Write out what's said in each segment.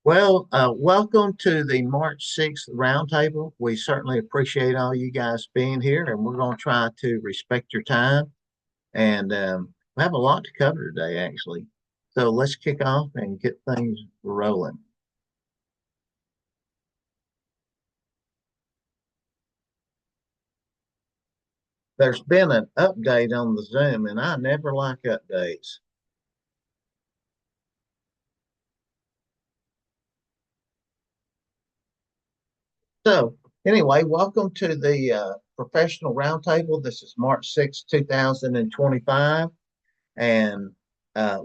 Welcome to the March 6th Roundtable. We certainly appreciate all you guys being here, and we're going to try to respect your time. And we have a lot to cover today, actually. So let's kick off and get things rolling. There's been an update on the Zoom, and I never like updates. So, anyway, welcome to the Professional Roundtable. This is March 6th, 2025. And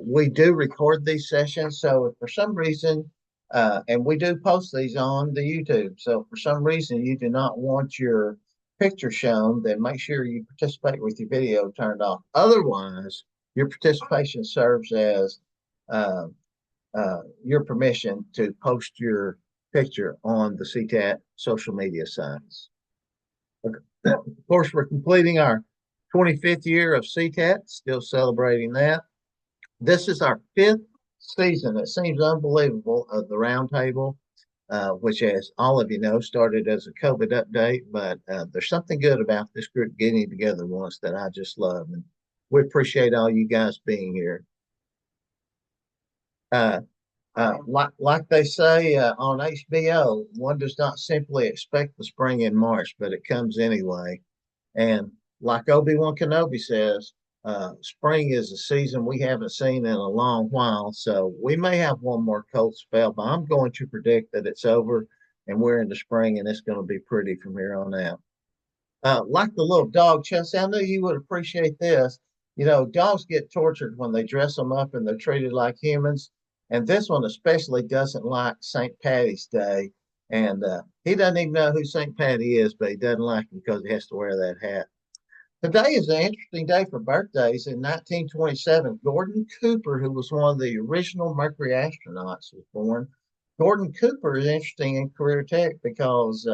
we do record these sessions. So if for some reason, and we do post these on the YouTube. So if for some reason you do not want your picture shown, then make sure you participate with your video turned off. Otherwise, your participation serves as uh, your permission to post your picture on the CTAT social media sites. Of course, we're completing our 25th year of CTAT, still celebrating that. This is our fifth season. It seems unbelievable of the Roundtable, which, as all of you know, started as a COVID update. But there's something good about this group getting together once that I just love, and we appreciate all you guys being here. Uh, like they say on HBO, one does not simply expect the spring in March, but it comes anyway. And like Obi-Wan Kenobi says, spring is a season we haven't seen in a long while. So we may have one more cold spell, but I'm going to predict that it's over and we're in the spring and it's going to be pretty from here on out. Like the little dog, Chelsea, I know you would appreciate this. You know, dogs get tortured when they dress them up and they're treated like humans. And this one especially doesn't like St. Patty's Day. And he doesn't even know who St. Patty is, but he doesn't like him because he has to wear that hat. Today is an interesting day for birthdays. In 1927, Gordon Cooper, who was one of the original Mercury astronauts, was born. Gordon Cooper is interesting in career tech because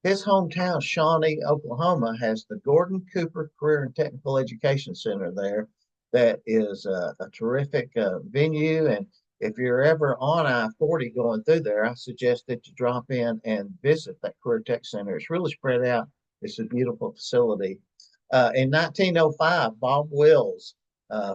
his hometown, Shawnee, Oklahoma, has the Gordon Cooper Career and Technical Education Center there. That is a terrific venue. And if you're ever on I-40 going through there, I suggest that you drop in and visit that Career Tech Center. It's really spread out. It's a beautiful facility. In 1905, Bob Wills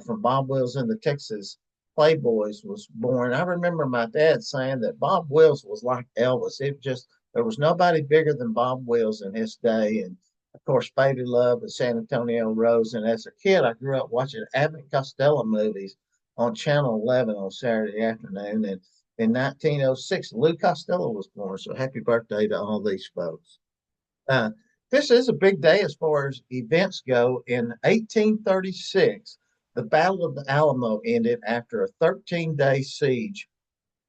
from Bob Wills and the Texas Playboys was born. I remember my dad saying that Bob Wills was like Elvis. It just there was nobody bigger than Bob Wills in his day, and of course, Baby Love and San Antonio Rose. And as a kid, I grew up watching Abbott Costello movies on Channel 11 on Saturday afternoon. And in 1906, Lou Costello was born. So happy birthday to all these folks. Uh, this is a big day as far as events go. In 1836, the Battle of the Alamo ended after a 13-day siege.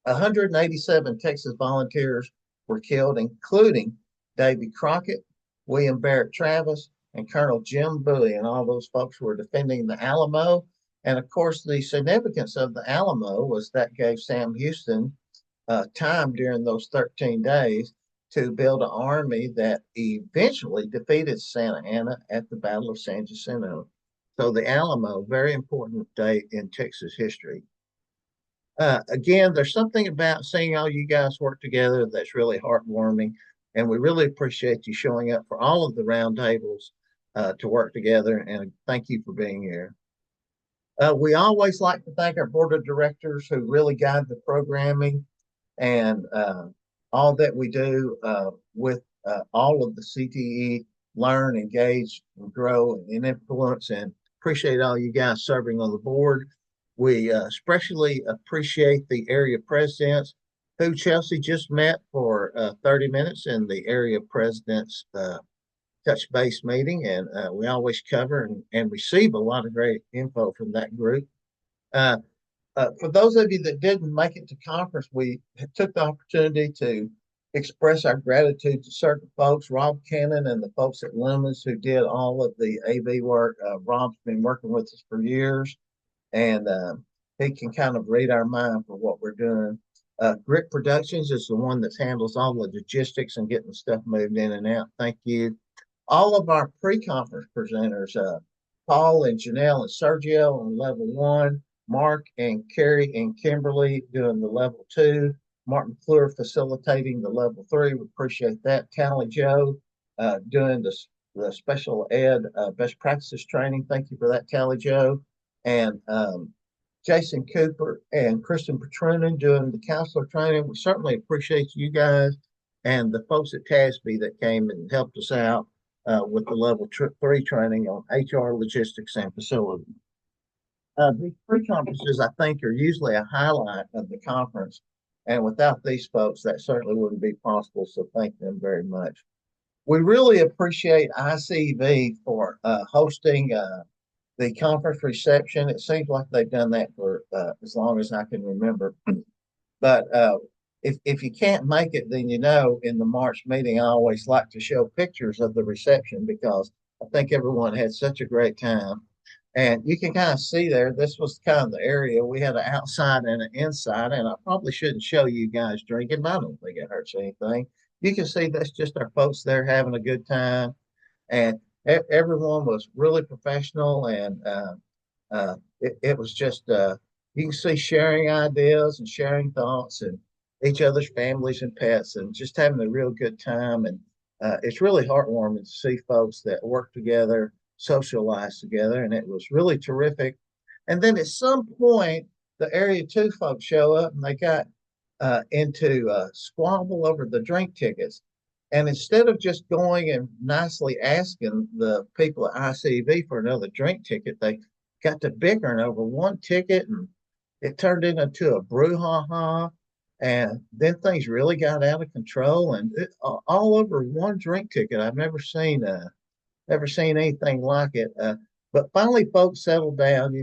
187 Texas volunteers were killed, including Davy Crockett, William Barrett Travis, and Colonel Jim Bowie, and all those folks were defending the Alamo. And of course, the significance of the Alamo was that gave Sam Houston time during those 13 days to build an army that eventually defeated Santa Anna at the Battle of San Jacinto. So the Alamo, very important date in Texas history. Again, there's something about seeing all you guys work together that's really heartwarming, and we really appreciate you showing up for all of the roundtables to work together. And thank you for being here. We always like to thank our board of directors who really guide the programming and all that we do with all of the CTE learn, engage, and grow and influence. And appreciate all you guys serving on the board. We especially appreciate the area presidents who Chelsea just met for 30 minutes in the area presidents touch base meeting. And we always cover and receive a lot of great info from that group. Uh, for those of you that didn't make it to conference, we took the opportunity to express our gratitude to certain folks, Rob Cannon and the folks at Lumens who did all of the AV work. Rob's been working with us for years, and he can kind of read our mind for what we're doing. Grit Productions is the one that handles all the logistics and getting stuff moved in and out. Thank you. All of our pre-conference presenters, Paul and Janelle and Sergio on level one, Mark and Carrie and Kimberly doing the level two, Martin McClure facilitating the level 3. We appreciate that. Tally Joe doing the special ed best practices training. Thank you for that, Tally Joe. And Jason Cooper and Kristen Petrunin doing the counselor training. We certainly appreciate you guys and the folks at TASB that came and helped us out with the level 3 training on HR, logistics, and facility. These pre-conferences, I think, are usually a highlight of the conference. And without these folks, that certainly wouldn't be possible. So thank them very much. We really appreciate ICV for hosting the conference reception. It seems like they've done that for as long as I can remember. But if you can't make it, then in the March meeting, I always like to show pictures of the reception because I think everyone had such a great time. And you can kind of see there, this was kind of the area. We had an outside and an inside, and I probably shouldn't show you guys drinking, but I don't think it hurts anything. You can see that's just our folks there having a good time. And everyone was really professional, and it was just, you can see sharing ideas and sharing thoughts and each other's families and pets and just having a real good time. And it's really heartwarming to see folks that work together, socialize together, and it was really terrific. And then at some point, the Area 2 folks show up and they got into a squabble over the drink tickets. And instead of just going and nicely asking the people at ICV for another drink ticket, they got to bickering over one ticket, and it turned into a brouhaha. And then things really got out of control, and all over one drink ticket. I've never seen anything like it. But finally, folks settled down,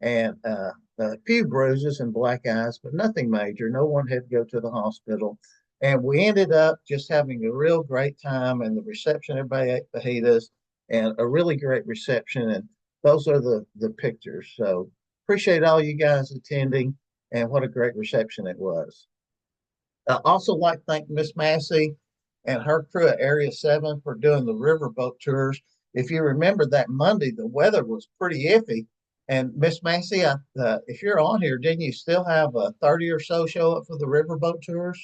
and a few bruises and black eyes, but nothing major. No one had to go to the hospital. And we ended up just having a real great time, and the reception, everybody ate fajitas, and a really great reception. And those are the pictures. So appreciate all you guys attending, and what a great reception it was. I also like to thank Miss Massey and her crew at Area 7 for doing the riverboat tours. If you remember that Monday, the weather was pretty iffy. And Miss Massey, if you're on here, didn't you still have 30 or so show up for the riverboat tours?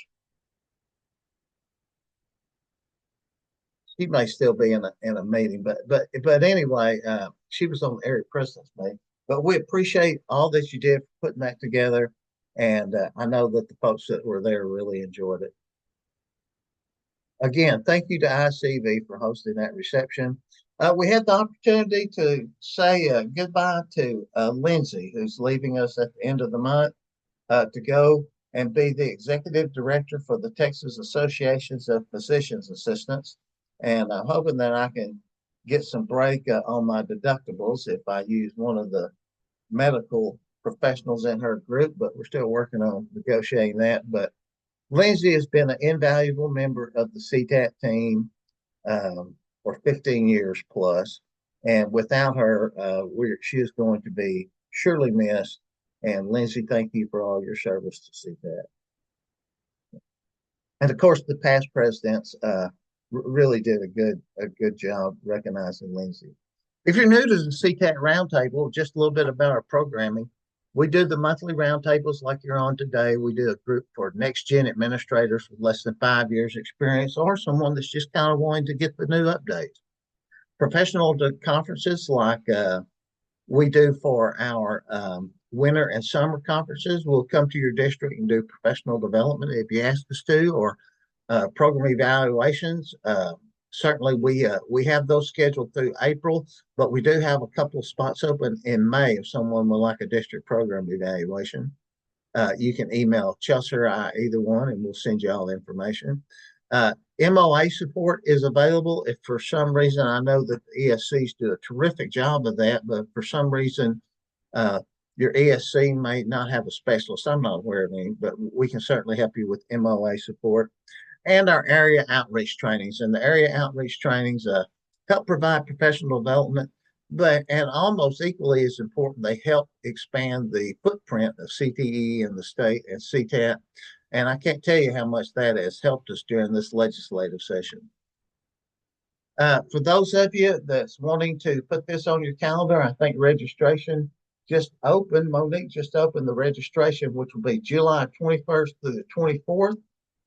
She may still be in a meeting, but anyway, she was on the area president's meeting. But we appreciate all that you did for putting that together, and I know that the folks that were there really enjoyed it. Again, thank you to ICV for hosting that reception. We had the opportunity to say goodbye to Lindsay, who's leaving us at the end of the month, to go and be the executive director for the Texas Associations of Physicians Assistants. And I'm hoping that I can get some break on my deductibles if I use one of the medical professionals in her group, but we're still working on negotiating that. But Lindsay has been an invaluable member of the CTAT team for 15 years plus. And without her, she is going to be surely missed. And Lindsay, thank you for all your service to CTAT. And of course, the past presidents really did a good job recognizing Lindsay. If you're new to the CTAT Roundtable, just a little bit about our programming. We do the monthly roundtables like you're on today. We do a group for next-gen administrators with less than 5 years experience, or someone that's just kind of wanting to get the new updates. Professional conferences like we do for our winter and summer conferences. We'll come to your district and do professional development if you ask us to, or program evaluations. Certainly, we have those scheduled through April, but we do have a couple of spots open in May if someone would like a district program evaluation. You can email Chelsea or I, either one, and we'll send you all the information. MOA support is available if for some reason, I know that the ESCs do a terrific job of that, but for some reason, your ESC may not have a specialist. I'm not aware of any, but we can certainly help you with MOA support. And our area outreach trainings. And the area outreach trainings help provide professional development, and almost equally as important, they help expand the footprint of CTE in the state and CTAT. And I can't tell you how much that has helped us during this legislative session. For those of you that's wanting to put this on your calendar, I think registration Monique just opened the registration, which will be July 21st through the 24th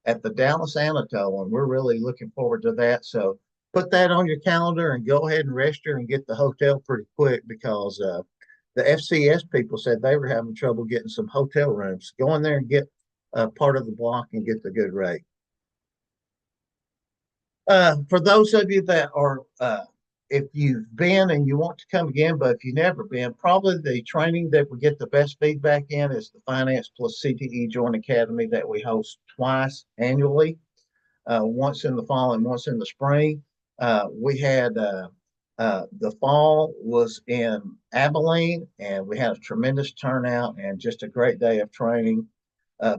at the Dallas Anatole, and we're really looking forward to that. So put that on your calendar and go ahead and register and get the hotel pretty quick because the FCS people said they were having trouble getting some hotel rooms. Go in there and get part of the block and get the good rate. For those of you that are, if you've been and you want to come again, but if you've never been, probably the training that we get the best feedback in is the Finance Plus CTE Joint Academy that we host twice annually, once in the fall and once in the spring. We had the fall was in Abilene, and we had a tremendous turnout and just a great day of training.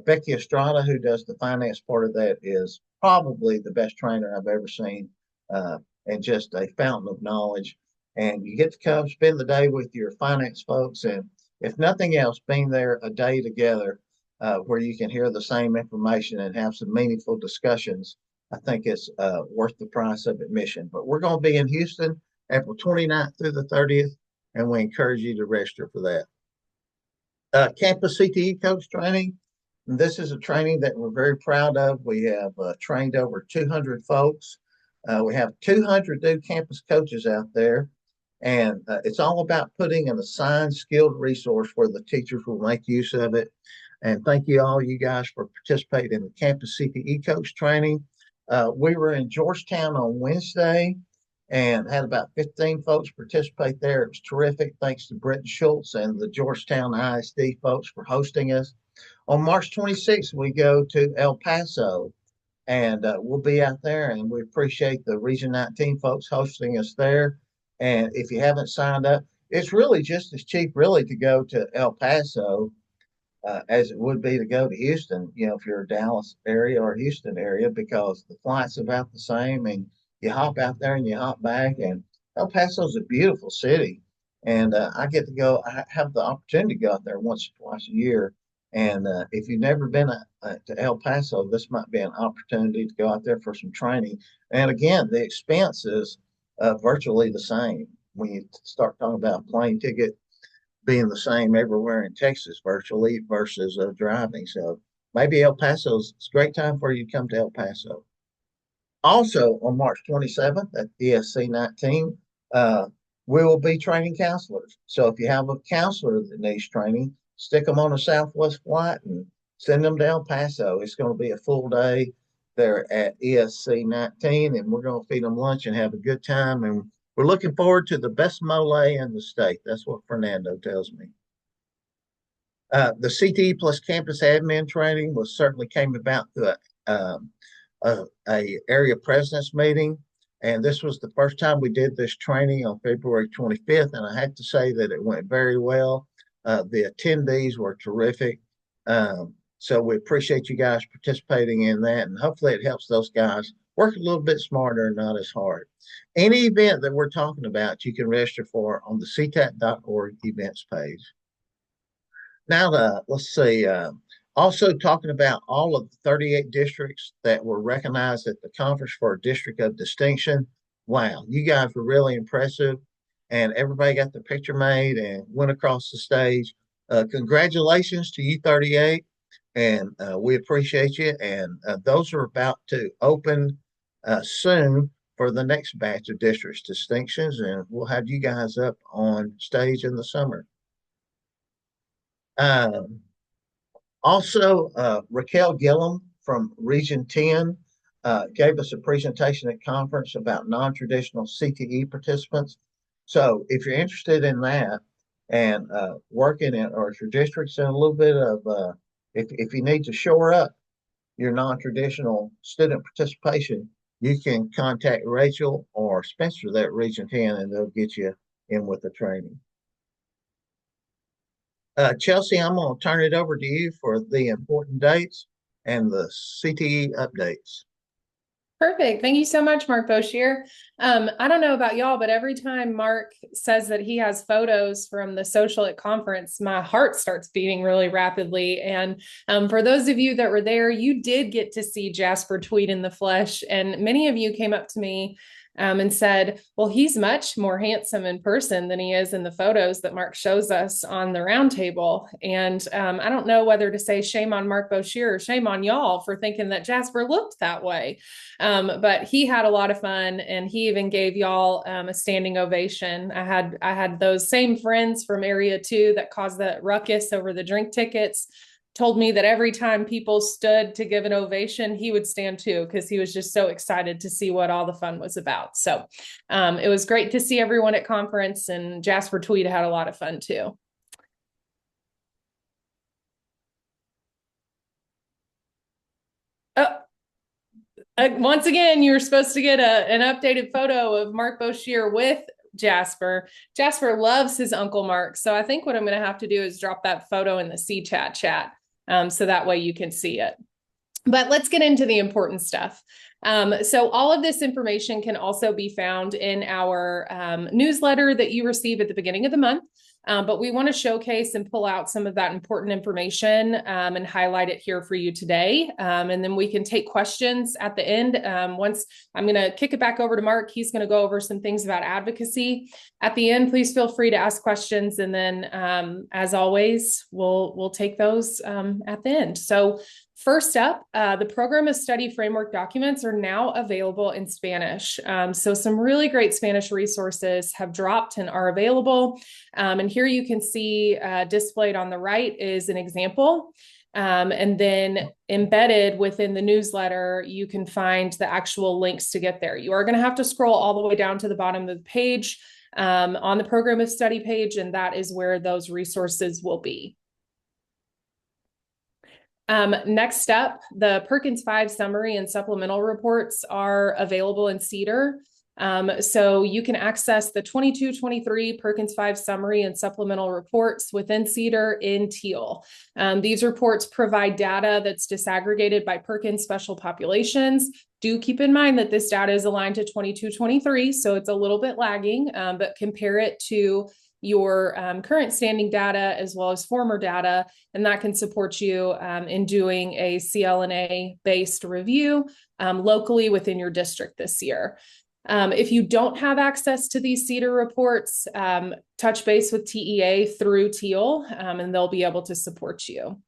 Becky Estrada, who does the finance part of that, is probably the best trainer I've ever seen, and just a fountain of knowledge. And you get to come spend the day with your finance folks, and if nothing else, being there a day together where you can hear the same information and have some meaningful discussions, I think it's worth the price of admission. But we're going to be in Houston April 29th through the 30th, and we encourage you to register for that. Campus CTE coach training. This is a training that we're very proud of. We have trained over 200 folks. We have 200 new campus coaches out there, and it's all about putting an assigned skilled resource where the teachers will make use of it. And thank you all you guys for participating in the campus CTE coach training. We were in Georgetown on Wednesday and had about 15 folks participate there. It was terrific. Thanks to Britton Schultz and the Georgetown ISD folks for hosting us. On March 26th, we go to El Paso, and we'll be out there, and we appreciate the Region 19 folks hosting us there. And if you haven't signed up, it's really just as cheap, really, to go to El Paso as it would be to go to Houston, if you're a Dallas area or Houston area, because the flight's about the same, and you hop out there and you hop back. And El Paso's a beautiful city, and I have the opportunity to go out there once or twice a year. And if you've never been to El Paso, this might be an opportunity to go out there for some training. And again, the expense is virtually the same when you start talking about plane ticket being the same everywhere in Texas virtually versus driving. So maybe El Paso's it's a great time for you to come to El Paso. Also on March 27th at ESC 19, we will be training counselors. So if you have a counselor that needs training, stick them on a Southwest flight and send them to El Paso. It's going to be a full day there at ESC 19, and we're going to feed them lunch and have a good time. And we're looking forward to the best mole in the state. That's what Fernando tells me. The CTE plus campus admin training was certainly came about through a area presidents meeting. And this was the first time we did this training on February 25th. And I have to say that it went very well. The attendees were terrific. So we appreciate you guys participating in that. And hopefully it helps those guys work a little bit smarter and not as hard. Any event that we're talking about, you can register for on the CTAT.org events page. Now, let's see. Also talking about all of the 38 districts that were recognized at the conference for a district of distinction. Wow, you guys were really impressive, and everybody got their picture made and went across the stage. Congratulations to you 38, and we appreciate you. And those are about to open soon for the next batch of districts distinctions, and we'll have you guys up on stage in the summer. Also, Raquel Gillum from Region 10 gave us a presentation at conference about non-traditional CTE participants. So if you're interested in that and working in, or if your district's in a little bit of, if you need to shore up your non-traditional student participation, you can contact Rachel or Spencer there at Region 10, and they'll get you in with the training. Chelsea, I'm going to turn it over to you for the important dates and the CTE updates. Perfect. Thank you so much, Mark Boshier. I don't know about y'all, but every time Mark says that he has photos from the social at conference, my heart starts beating really rapidly. And for those of you that were there, you did get to see Jasper Tweed in the flesh. And many of you came up to me and said, well, he's much more handsome in person than he is in the photos that Mark shows us on the roundtable. And I don't know whether to say shame on Mark Boshier or shame on y'all for thinking that Jasper looked that way. But he had a lot of fun, and he even gave y'all a standing ovation. I had those same friends from Area 2 that caused the ruckus over the drink tickets told me that every time people stood to give an ovation, he would stand too, because he was just so excited to see what all the fun was about. So it was great to see everyone at conference, and Jasper Tweed had a lot of fun too. Oh, once again, you were supposed to get an updated photo of Mark Boshier with Jasper. Jasper loves his Uncle Mark. So I think what I'm going to have to do is drop that photo in the CTAT chat. So that way you can see it. But let's get into the important stuff. So all of this information can also be found in our newsletter that you receive at the beginning of the month. But we want to showcase and pull out some of that important information and highlight it here for you today. And then we can take questions at the end. Once I'm going to kick it back over to Mark, he's going to go over some things about advocacy. At the end, please feel free to ask questions. And then, as always, we'll take those at the end. So first up, the Program of Study Framework documents are now available in Spanish. So some really great Spanish resources have dropped and are available. And here you can see displayed on the right is an example. And then embedded within the newsletter, you can find the actual links to get there. You are going to have to scroll all the way down to the bottom of the page on the Program of Study page, and that is where those resources will be. Next up, the Perkins 5 summary and supplemental reports are available in CEDAR. So you can access the 22-23 Perkins 5 summary and supplemental reports within CEDAR in Teal. These reports provide data that's disaggregated by Perkins special populations. Do keep in mind that this data is aligned to 22-23, so it's a little bit lagging, but compare it to your current standing data as well as former data, and that can support you in doing a CLNA-based review locally within your district this year. If you don't have access to these CEDAR reports, touch base with TEA through Teal, and they'll be able to support you.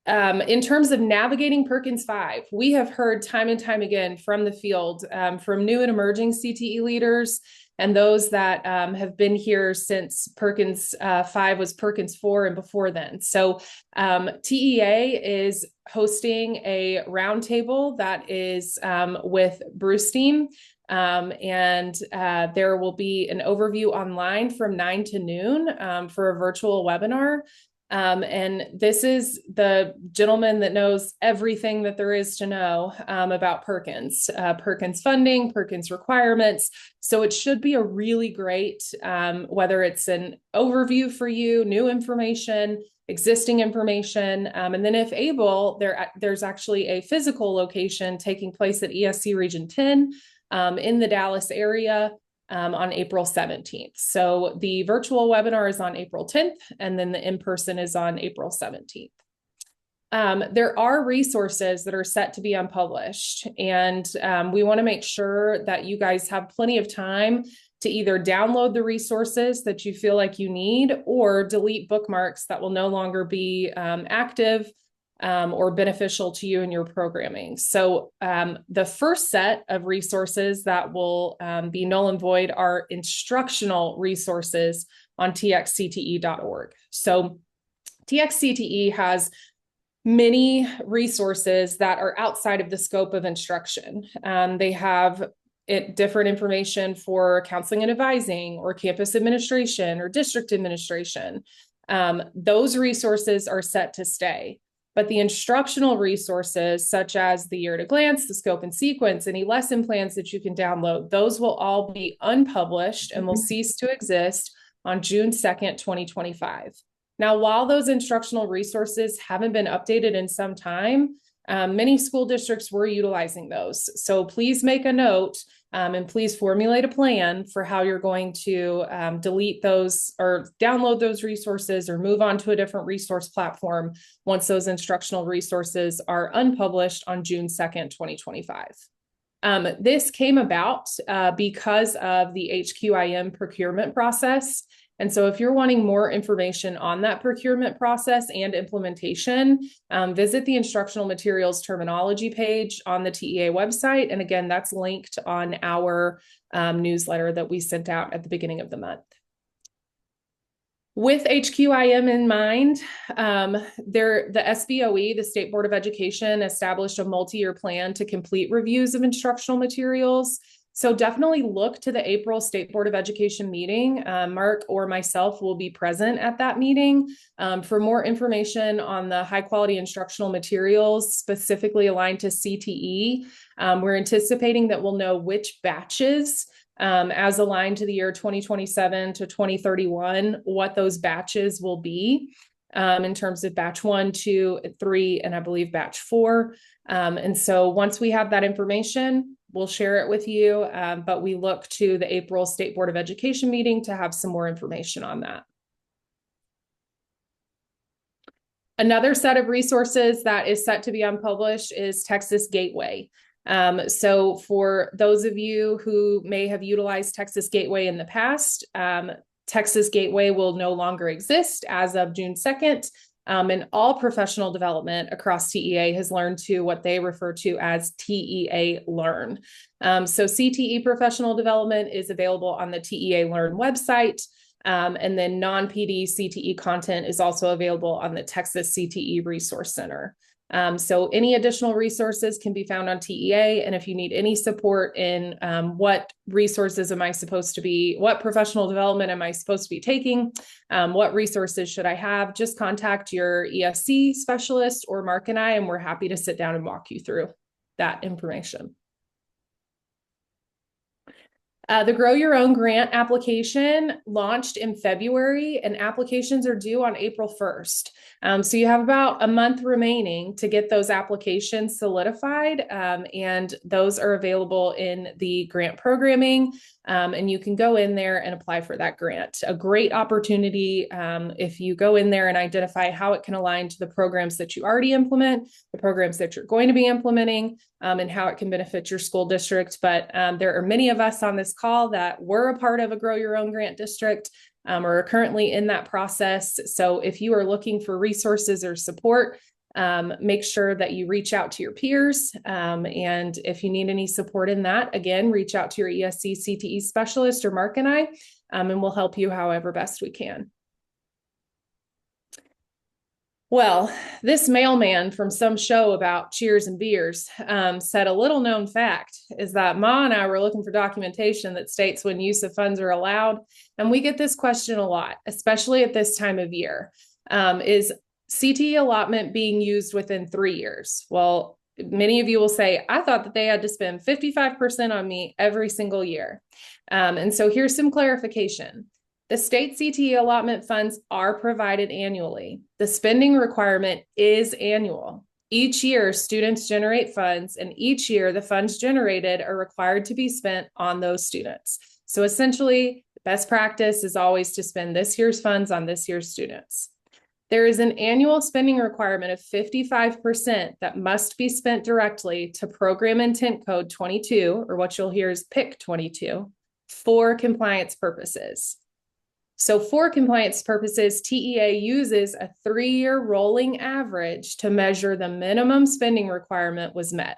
In terms of navigating Perkins 5, we have heard time and time again from the field, from new and emerging CTE leaders, and those that have been here since Perkins 5 was Perkins 4 and before then. So TEA is hosting a roundtable that is with Bruce team. And there will be an overview online from 9 to noon for a virtual webinar. And this is the gentleman that knows everything that there is to know about Perkins, Perkins funding, Perkins requirements. So it should be a really great, whether it's an overview for you, new information, existing information. And then if able, there's actually a physical location taking place at ESC Region 10 in the Dallas area. On April 17th. So the virtual webinar is on April 10th, and then the in-person is on April 17th. There are resources that are set to be unpublished, and we want to make sure that you guys have plenty of time to either download the resources that you feel like you need or delete bookmarks that will no longer be active or beneficial to you in your programming. So the first set of resources that will be null and void are instructional resources on txcte.org. So TXCTE has many resources that are outside of the scope of instruction. They have different information for counseling and advising or campus administration or district administration. Those resources are set to stay. But the instructional resources, such as the year at a glance, the scope and sequence, any lesson plans that you can download, those will all be unpublished and will cease to exist on June 2nd, 2025. Now, while those instructional resources haven't been updated in some time, many school districts were utilizing those. So please make a note and please formulate a plan for how you're going to delete those or download those resources or move on to a different resource platform once those instructional resources are unpublished on June 2nd, 2025. This came about because of the HQIM procurement process. And so if you're wanting more information on that procurement process and implementation, visit the instructional materials terminology page on the TEA website. And again, that's linked on our newsletter that we sent out at the beginning of the month. With HQIM in mind, the SBOE, the State Board of Education, established a multi-year plan to complete reviews of instructional materials. So definitely look to the April State Board of Education meeting. Mark or myself will be present at that meeting for more information on the high quality instructional materials specifically aligned to CTE. We're anticipating that we'll know which batches as aligned to the year 2027 to 2031, what those batches will be in terms of batch 1, 2, 3, and I believe batch 4. And so once we have that information, we'll share it with you, but we look to the April State Board of Education meeting to have some more information on that. Another set of resources that is set to be unpublished is Texas Gateway. So for those of you who may have utilized Texas Gateway in the past, Texas Gateway will no longer exist as of June 2nd. And all professional development across TEA has learned to what they refer to as TEA Learn. So CTE professional development is available on the TEA Learn website. And then non-PD CTE content is also available on the Texas CTE Resource Center. So any additional resources can be found on TEA. And if you need any support in what resources am I supposed to be, what professional development am I supposed to be taking, what resources should I have, just contact your ESC specialist or Mark and I, and we're happy to sit down and walk you through that information. The Grow Your Own grant application launched in February, and applications are due on April 1st. So you have about a month remaining to get those applications solidified, and those are available in the grant programming, and you can go in there and apply for that grant. A great opportunity if you go in there and identify how it can align to the programs that you already implement, the programs that you're going to be implementing, and how it can benefit your school district. But there are many of us on this call that were a part of a Grow Your Own grant district or are currently in that process. So if you are looking for resources or support, make sure that you reach out to your peers. And if you need any support in that, again, reach out to your ESC CTE specialist or Mark and I, and we'll help you however best we can. Well, this mailman from some show about cheers and beers said a little known fact is that Ma and I were looking for documentation that states when use of funds are allowed. And we get this question a lot, especially at this time of year. Is CTE allotment being used within 3 years? Well, many of you will say, I thought that they had to spend 55% on me every single year. And so here's some clarification. The state CTE allotment funds are provided annually. The spending requirement is annual. Each year, students generate funds, and each year the funds generated are required to be spent on those students. So essentially, the best practice is always to spend this year's funds on this year's students. There is an annual spending requirement of 55% that must be spent directly to Program Intent Code 22, or what you'll hear is PIC 22, for compliance purposes. So for compliance purposes, TEA uses a 3-year rolling average to measure the minimum spending requirement was met.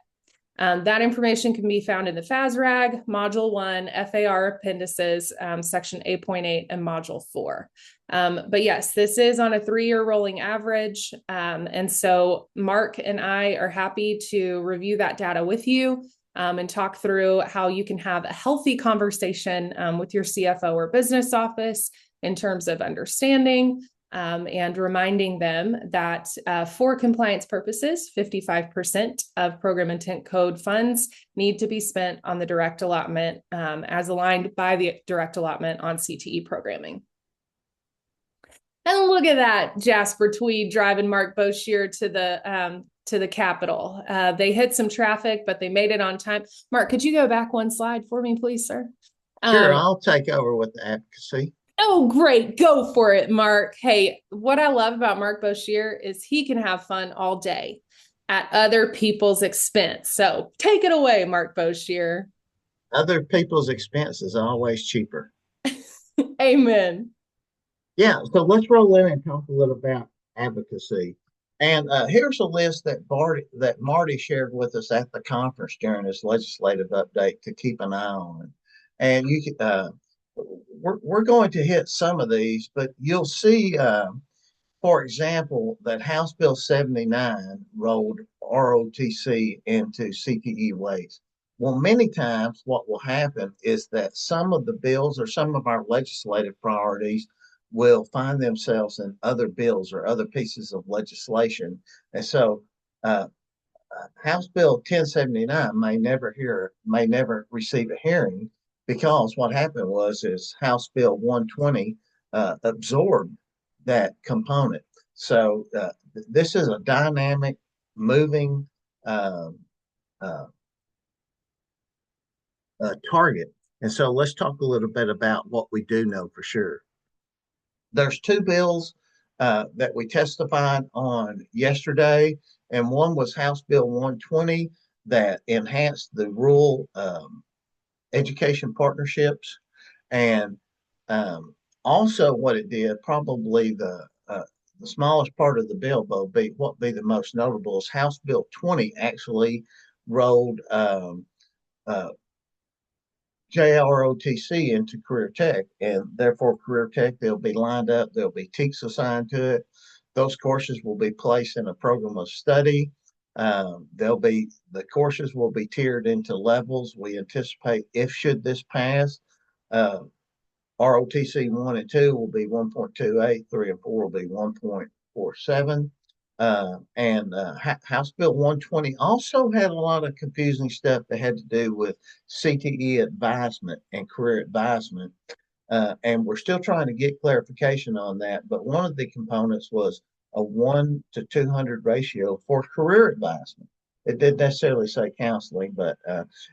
That information can be found in the FASRAG, Module 1, FAR Appendices, Section 8.8, and Module 4. But yes, this is on a 3-year rolling average. And so Mark and I are happy to review that data with you and talk through how you can have a healthy conversation with your CFO or business office in terms of understanding and reminding them that for compliance purposes, 55% of program intent code funds need to be spent on the direct allotment as aligned by the direct allotment on CTE programming. And look at that, Jasper Tweed driving Mark Boshier to the Capitol. They hit some traffic, but they made it on time. Mark, could you go back one slide for me, please, sir? Sure, I'll take over with the advocacy. Oh, great. Go for it, Mark. Hey, what I love about Mark Boshier is he can have fun all day. at other people's expense. So take it away, Mark Boshier. Other people's expense is always cheaper. Amen. Yeah, so let's roll in and talk a little about advocacy. And here's a list that Marty shared with us at the conference during his legislative update to keep an eye on. And we're going to hit some of these, but you'll see, for example, that House Bill 79 rolled ROTC into CTE waste. Well, many times what will happen is that some of the bills or some of our legislative priorities will find themselves in other bills or other pieces of legislation. And so uh, House Bill 1079 may never receive a hearing because what happened was is House Bill 120 absorbed that component. So this is a dynamic, moving um, uh, target. And so let's talk a little bit about what we do know for sure. There's two bills that we testified on yesterday, and one was House Bill 120 that enhanced the rural education partnerships, and also what it did, probably the smallest part of the bill, but what be the most notable is House Bill 20 actually rolled uh, JROTC into career tech, and therefore career tech, they'll be lined up, there'll be TEKS assigned to it. Those courses will be placed in a program of study. The courses will be tiered into levels. We anticipate if should this pass, uh, ROTC 1 and 2 will be 1.28, 3 and 4 will be 1.47. And House Bill 120 also had a lot of confusing stuff that had to do with CTE advisement and career advisement. And we're still trying to get clarification on that. But one of the components was a 1 to 200 ratio for career advisement. It didn't necessarily say counseling, but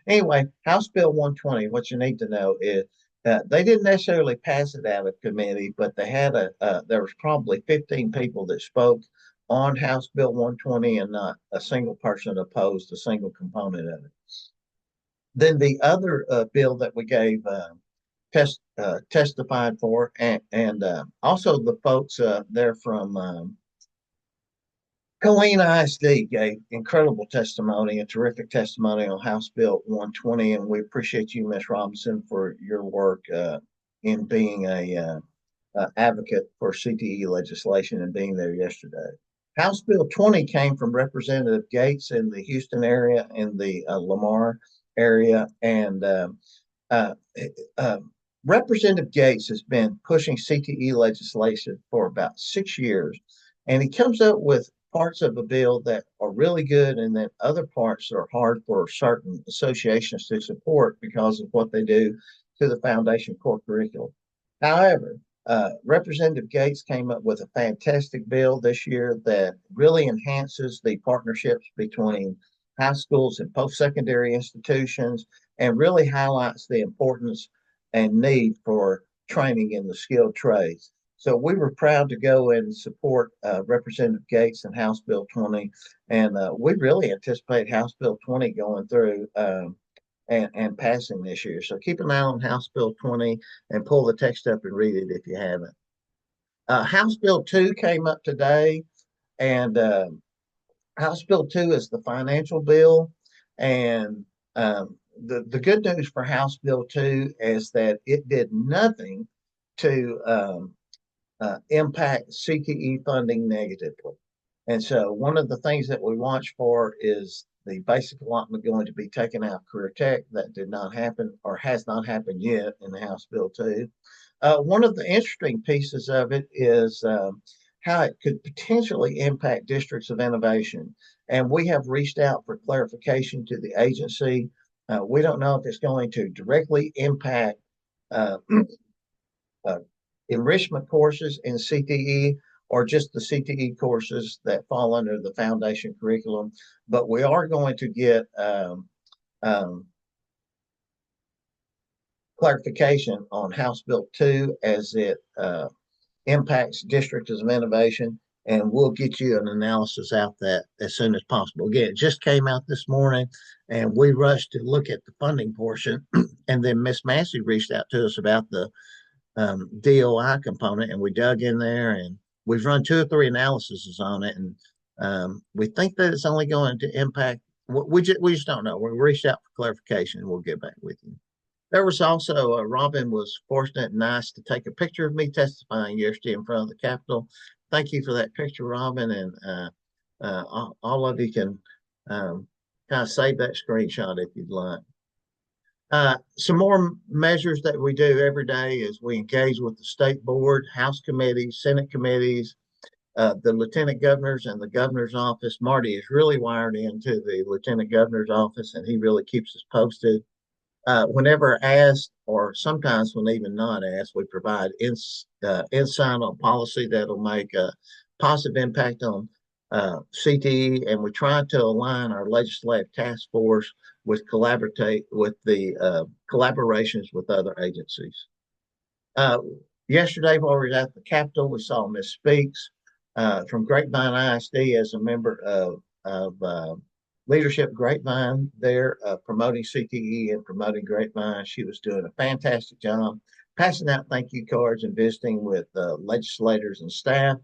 anyway, House Bill 120, what you need to know is they didn't necessarily pass it out of committee, but there was probably 15 people that spoke on House Bill 120, and not a single person opposed a single component of it. Then the other bill that we gave testified for, and also the folks there from Colleen ISD gave incredible testimony, a terrific testimony on House Bill 120, and we appreciate you, Ms. Robinson, for your work in being a advocate for CTE legislation and being there yesterday. House Bill 20 came from Representative Gates in the Houston area, in the Lamar area, and uh, uh, Representative Gates has been pushing CTE legislation for about 6 years, and he comes up with parts of a bill that are really good, and then other parts are hard for certain associations to support because of what they do to the foundation core curriculum. However, Representative Gates came up with a fantastic bill this year that really enhances the partnerships between high schools and post secondary institutions and really highlights the importance and need for training in the skilled trades. So we were proud to go and support Representative Gates and House Bill 20, and we really anticipate House Bill 20 going through and passing this year. So keep an eye on House Bill 20 and pull the text up and read it if you haven't. House Bill 2 came up today, and House Bill 2 is the financial bill. And the good news for House Bill 2 is that it did nothing to impact CTE funding negatively. And so one of the things that we watch for is the basic allotment going to be taken out of career tech. That did not happen or has not happened yet in the House Bill 2. One of the interesting pieces of it is how it could potentially impact districts of innovation. And we have reached out for clarification to the agency. We don't know if it's going to directly impact uh, uh, enrichment courses in CTE or just the CTE courses that fall under the foundation curriculum. But we are going to get um, clarification on House Bill 2 as it impacts districts of innovation. and we'll get you an analysis out that as soon as possible. Again, it just came out this morning, and we rushed to look at the funding portion, and then Miss Massey reached out to us about the DOI component, and we dug in there, and we've run 2 or 3 analyses on it, and we think that it's only going to impact. We just don't know. We reached out for clarification, and we'll get back with you. There was also Robin was fortunate and nice to take a picture of me testifying yesterday in front of the Capitol. Thank you for that picture, Robin, and all of you can kind of save that screenshot if you'd like. Some more measures that we do every day is we engage with the state board, House committees, Senate committees, the lieutenant governors and the governor's office. Marty is really wired into the lieutenant governor's office, and he really keeps us posted. Whenever asked, or sometimes when even not asked, we provide insight on policy that'll make a positive impact on CTE, and we try to align our legislative task force with the collaborations with other agencies. Yesterday, while we were at the Capitol, we saw Miss Speaks from Grapevine ISD as a member of Leadership Grapevine there, promoting CTE and promoting Grapevine. She was doing a fantastic job, passing out thank you cards and visiting with legislators and staff.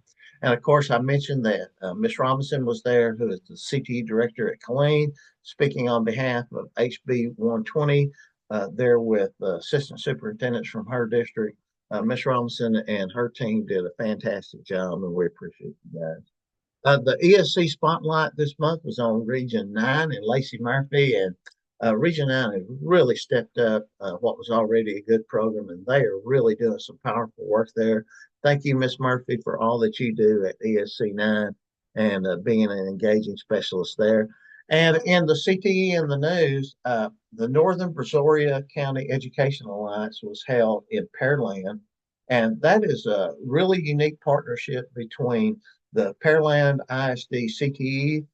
And of course, I mentioned that Ms. Robinson was there, who is the CTE director at Killeen, speaking on behalf of HB 120, there with assistant superintendents from her district. Ms. Robinson and her team did a fantastic job, and we appreciate you guys. The ESC spotlight this month was on Region 9 and Lacey Murphy, and Region 9 has really stepped up what was already a good program, and they are really doing some powerful work there. Thank you, Miss Murphy, for all that you do at ESC 9 and being an engaging specialist there. And in the CTE in the news, the Northern Brazoria County Education Alliance was held in Pearland, and that is a really unique partnership between the Pearland ISD CTE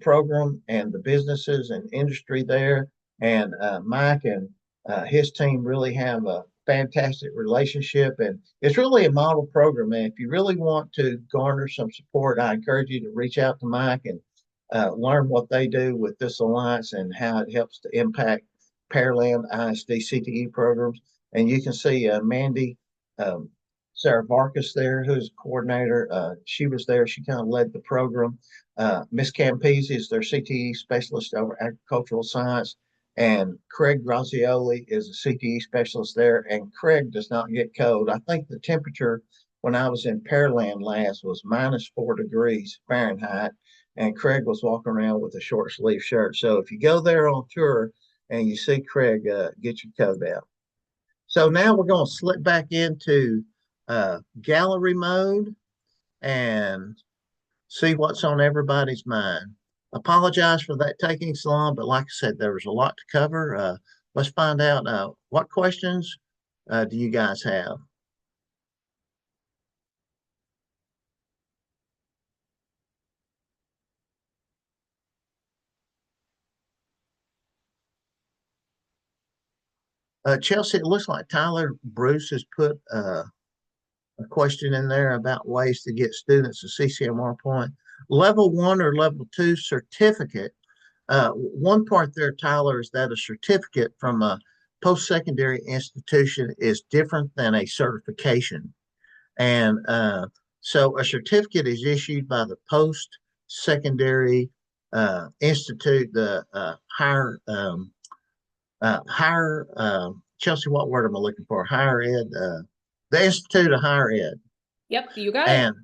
program and the businesses and industry there. And Mike and his team really have a fantastic relationship. And it's really a model program. And if you really want to garner some support, I encourage you to reach out to Mike and learn what they do with this alliance and how it helps to impact Pearland ISD CTE programs. And you can see Mandy Sarah Varkas there, who's a coordinator. She was there. She kind of led the program. Miss Campese is their CTE specialist over agricultural science. And Craig Grazioli is a CTE specialist there. And Craig does not get cold. I think the temperature when I was in Pearland last was -4 degrees Fahrenheit. And Craig was walking around with a short sleeve shirt. So if you go there on tour and you see Craig, get your coat out. So now we're going to slip back into gallery mode and see what's on everybody's mind. Apologize for that taking so long, but like I said, there was a lot to cover. Let's find out what questions do you guys have? Chelsea, it looks like Tyler Bruce has put a question in there about ways to get students a CCMR point. Level 1 or level 2 certificate. One part there, Tyler, is that a certificate from a post-secondary institution is different than a certification. And so a certificate is issued by the post-secondary institute, the Chelsea, what word am I looking for? Higher ed, the Institute of Higher Ed. Yep, you got And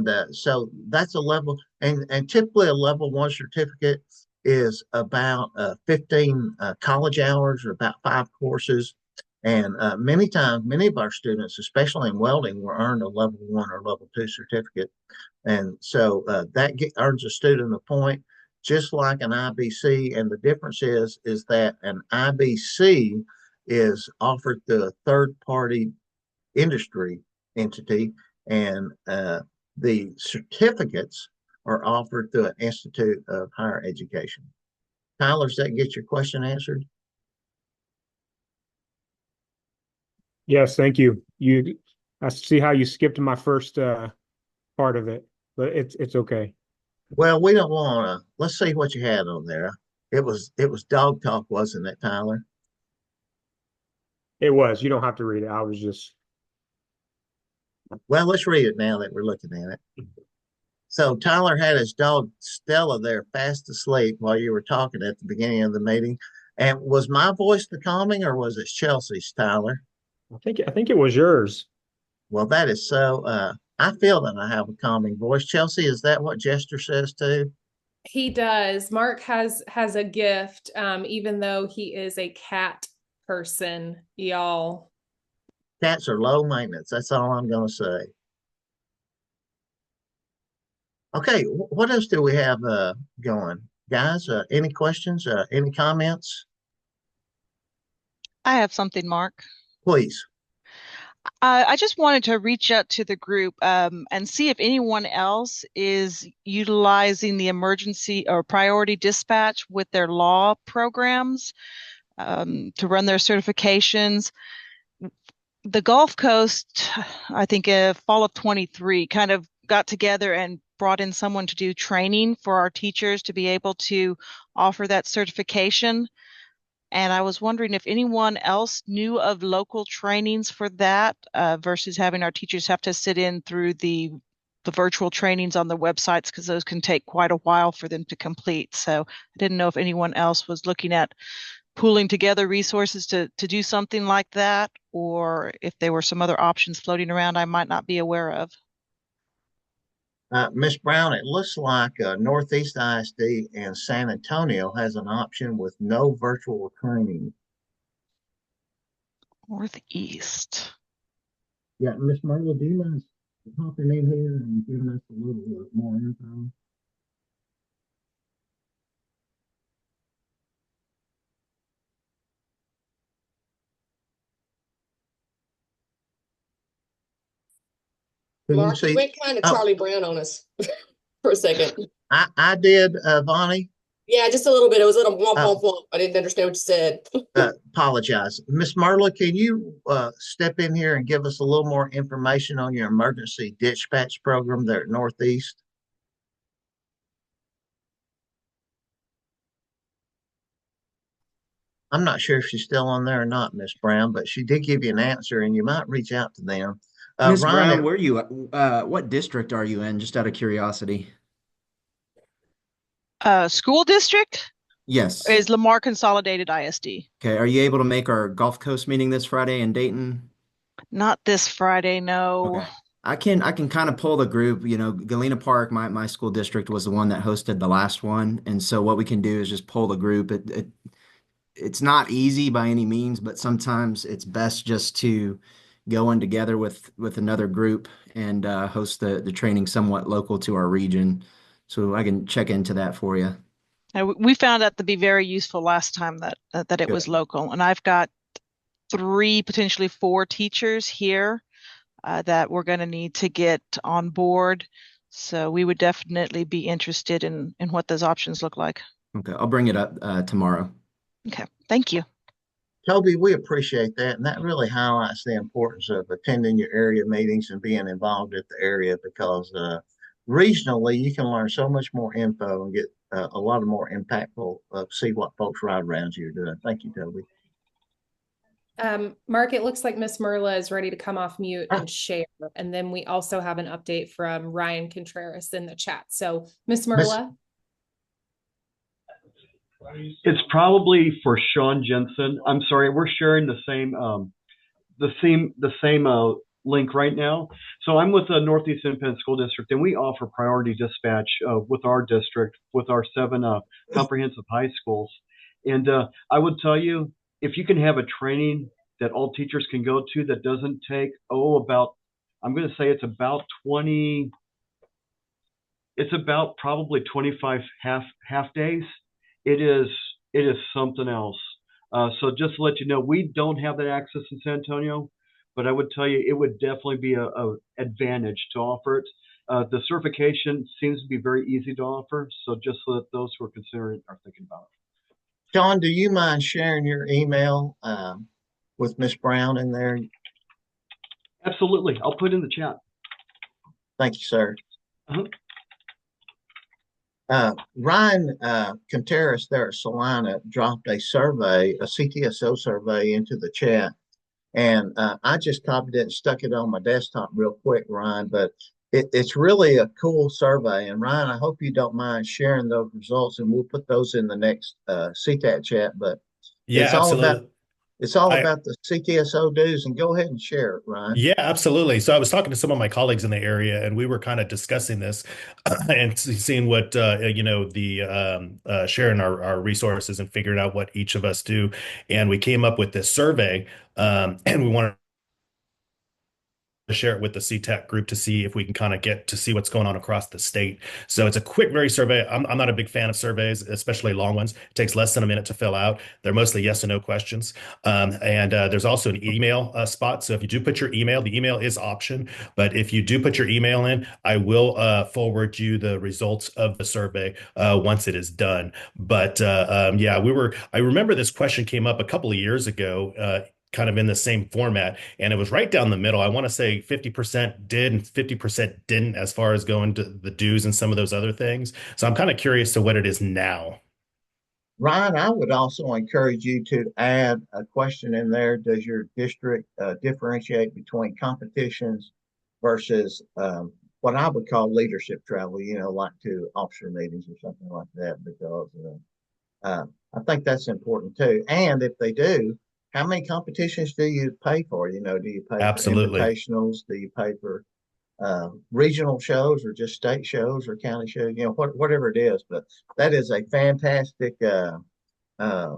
it. so that's a level, and typically a level 1 certificate is about 15 college hours or about 5 courses. And many times, many of our students, especially in welding, will earn a level 1 or level 2 certificate. And so that earns a student a point, just like an IBC. And the difference is that an IBC is offered to a third party industry entity, and the certificates are offered through an Institute of Higher Education. Tyler, does that get your question answered? Yes, thank you. I see how you skipped my first part of it. but it's okay. Well, we don't want to. Let's see what you had on there. It was dog talk, wasn't it, Tyler? It was. You don't have to read it. I was just Well, let's read it now that we're looking at it. So Tyler had his dog Stella there fast asleep while you were talking at the beginning of the meeting. And was my voice the calming or was it Chelsea's, Tyler? I think it was yours. Well, that is so. I feel that I have a calming voice. Chelsea, is that what Jester says too? He does. Mark has a gift, even though he is a cat person, y'all. Cats are low maintenance. That's all I'm going to say. Okay, what else do we have going, guys? Any questions? Any comments? I have something, Mark. Please. I just wanted to reach out to the group and see if anyone else is utilizing the emergency or priority dispatch with their law programs to run their certifications. The Gulf Coast, I think, fall of 23, kind of got together and brought in someone to do training for our teachers to be able to offer that certification. And I was wondering if anyone else knew of local trainings for that versus having our teachers have to sit in through the virtual trainings on the websites because those can take quite a while for them to complete. So I didn't know if anyone else was looking at pooling together resources to do something like that, or if there were some other options floating around I might not be aware of. Miss Brown, it looks like Northeast ISD and San Antonio has an option with no virtual training. Northeast. Yeah, Miss Merle, do you mind hopping in here and giving us a little more info? Can you Mark, you see? went kind of Oh, Charlie Brown on us for a second. I did, Vonnie. Yeah, just a little bit. It was a little womp Oh, womp womp. I didn't understand what you said. apologize. Miss Merla, can you step in here and give us a little more information on your emergency dispatch program there at Northeast? I'm not sure if she's still on there or not, Miss Brown, but she did give you an answer and you might reach out to them. Miss Ryan, Brown, where you what district are you in? Just out of curiosity. School district Yes. is Lamar Consolidated ISD. Okay. Are you able to make our Gulf Coast meeting this Friday in Dayton? Not this Friday, no. Okay. I can kind of pull the group. Galena Park, my school district was the one that hosted the last one. And so what we can do is just pull the group. It's not easy by any means, but sometimes it's best just to go in together with another group and host the training somewhat local to our region. So I can check into that for you. We found that to be very useful last time that it Good. was local. And I've got 3, potentially 4 teachers here that we're going to need to get on board. So we would definitely be interested in what those options look like. Okay, I'll bring it up tomorrow. Okay, thank you. Toby, we appreciate that. And that really highlights the importance of attending your area meetings and being involved at the area because regionally you can learn so much more info and get a lot of more impactful, see what folks right around you are doing. Thank you, Toby. Mark, it looks like Miss Merla is ready to come off mute Ah. and share. And then we also have an update from Ryan Contreras in the chat. So Miss Merla. It's probably for Sean Jensen. I'm sorry, we're sharing the same link right now. So I'm with the Northeast Independent School District, and we offer priority dispatch with our district, with our 7 comprehensive high schools. And I would tell you, if you can have a training that all teachers can go to that doesn't take I'm going to say it's about probably 25 half days. It is something else. So just to let you know, we don't have that access in San Antonio, but I would tell you it would definitely be a advantage to offer it. The certification seems to be very easy to offer, so just so that those who are considering are thinking about it. Sean, do you mind sharing your email with Miss Brown in there? Absolutely. I'll put it in the chat. Thank you, sir. Ryan Contreras there at Salina dropped a survey, a CTSO survey into the chat. And I just copied it and stuck it on my desktop real quick, Ryan. But it's really a cool survey. And Ryan, I hope you don't mind sharing those results, and we'll put those in the next CTAT chat. But Yeah, it's all about absolutely. it's all I about the CTSO dues. And go ahead and share it, Ryan. Yeah, absolutely. So I was talking to some of my colleagues in the area, and we were kind of discussing this and seeing what the sharing our resources and figuring out what each of us do. And we came up with this survey, and we wanted to share it with the CTAT group to see if we can kind of get to see what's going on across the state. So it's a quick, very survey. I'm not a big fan of surveys, especially long ones. It takes less than a minute to fill out. They're mostly yes and no questions. And there's also an email spot. So if you do put your email, the email is option. But if you do put your email in, I will forward you the results of the survey once it is done. But yeah, I remember this question came up a couple of years ago. Kind of in the same format, and it was right down the middle. I want to say 50% did and 50% didn't as far as going to the dues and some of those other things. So I'm kind of curious to what it is now. Ryan, I would also encourage you to add a question in there. Does your district differentiate between competitions versus what I would call leadership travel, like to officer meetings or something like that? Because I think that's important too. And if they do, how many competitions do you pay for? Do you pay for Absolutely. invitationals? Do you pay for regional shows or just state shows or county shows? Whatever it is. But that is a fantastic uh,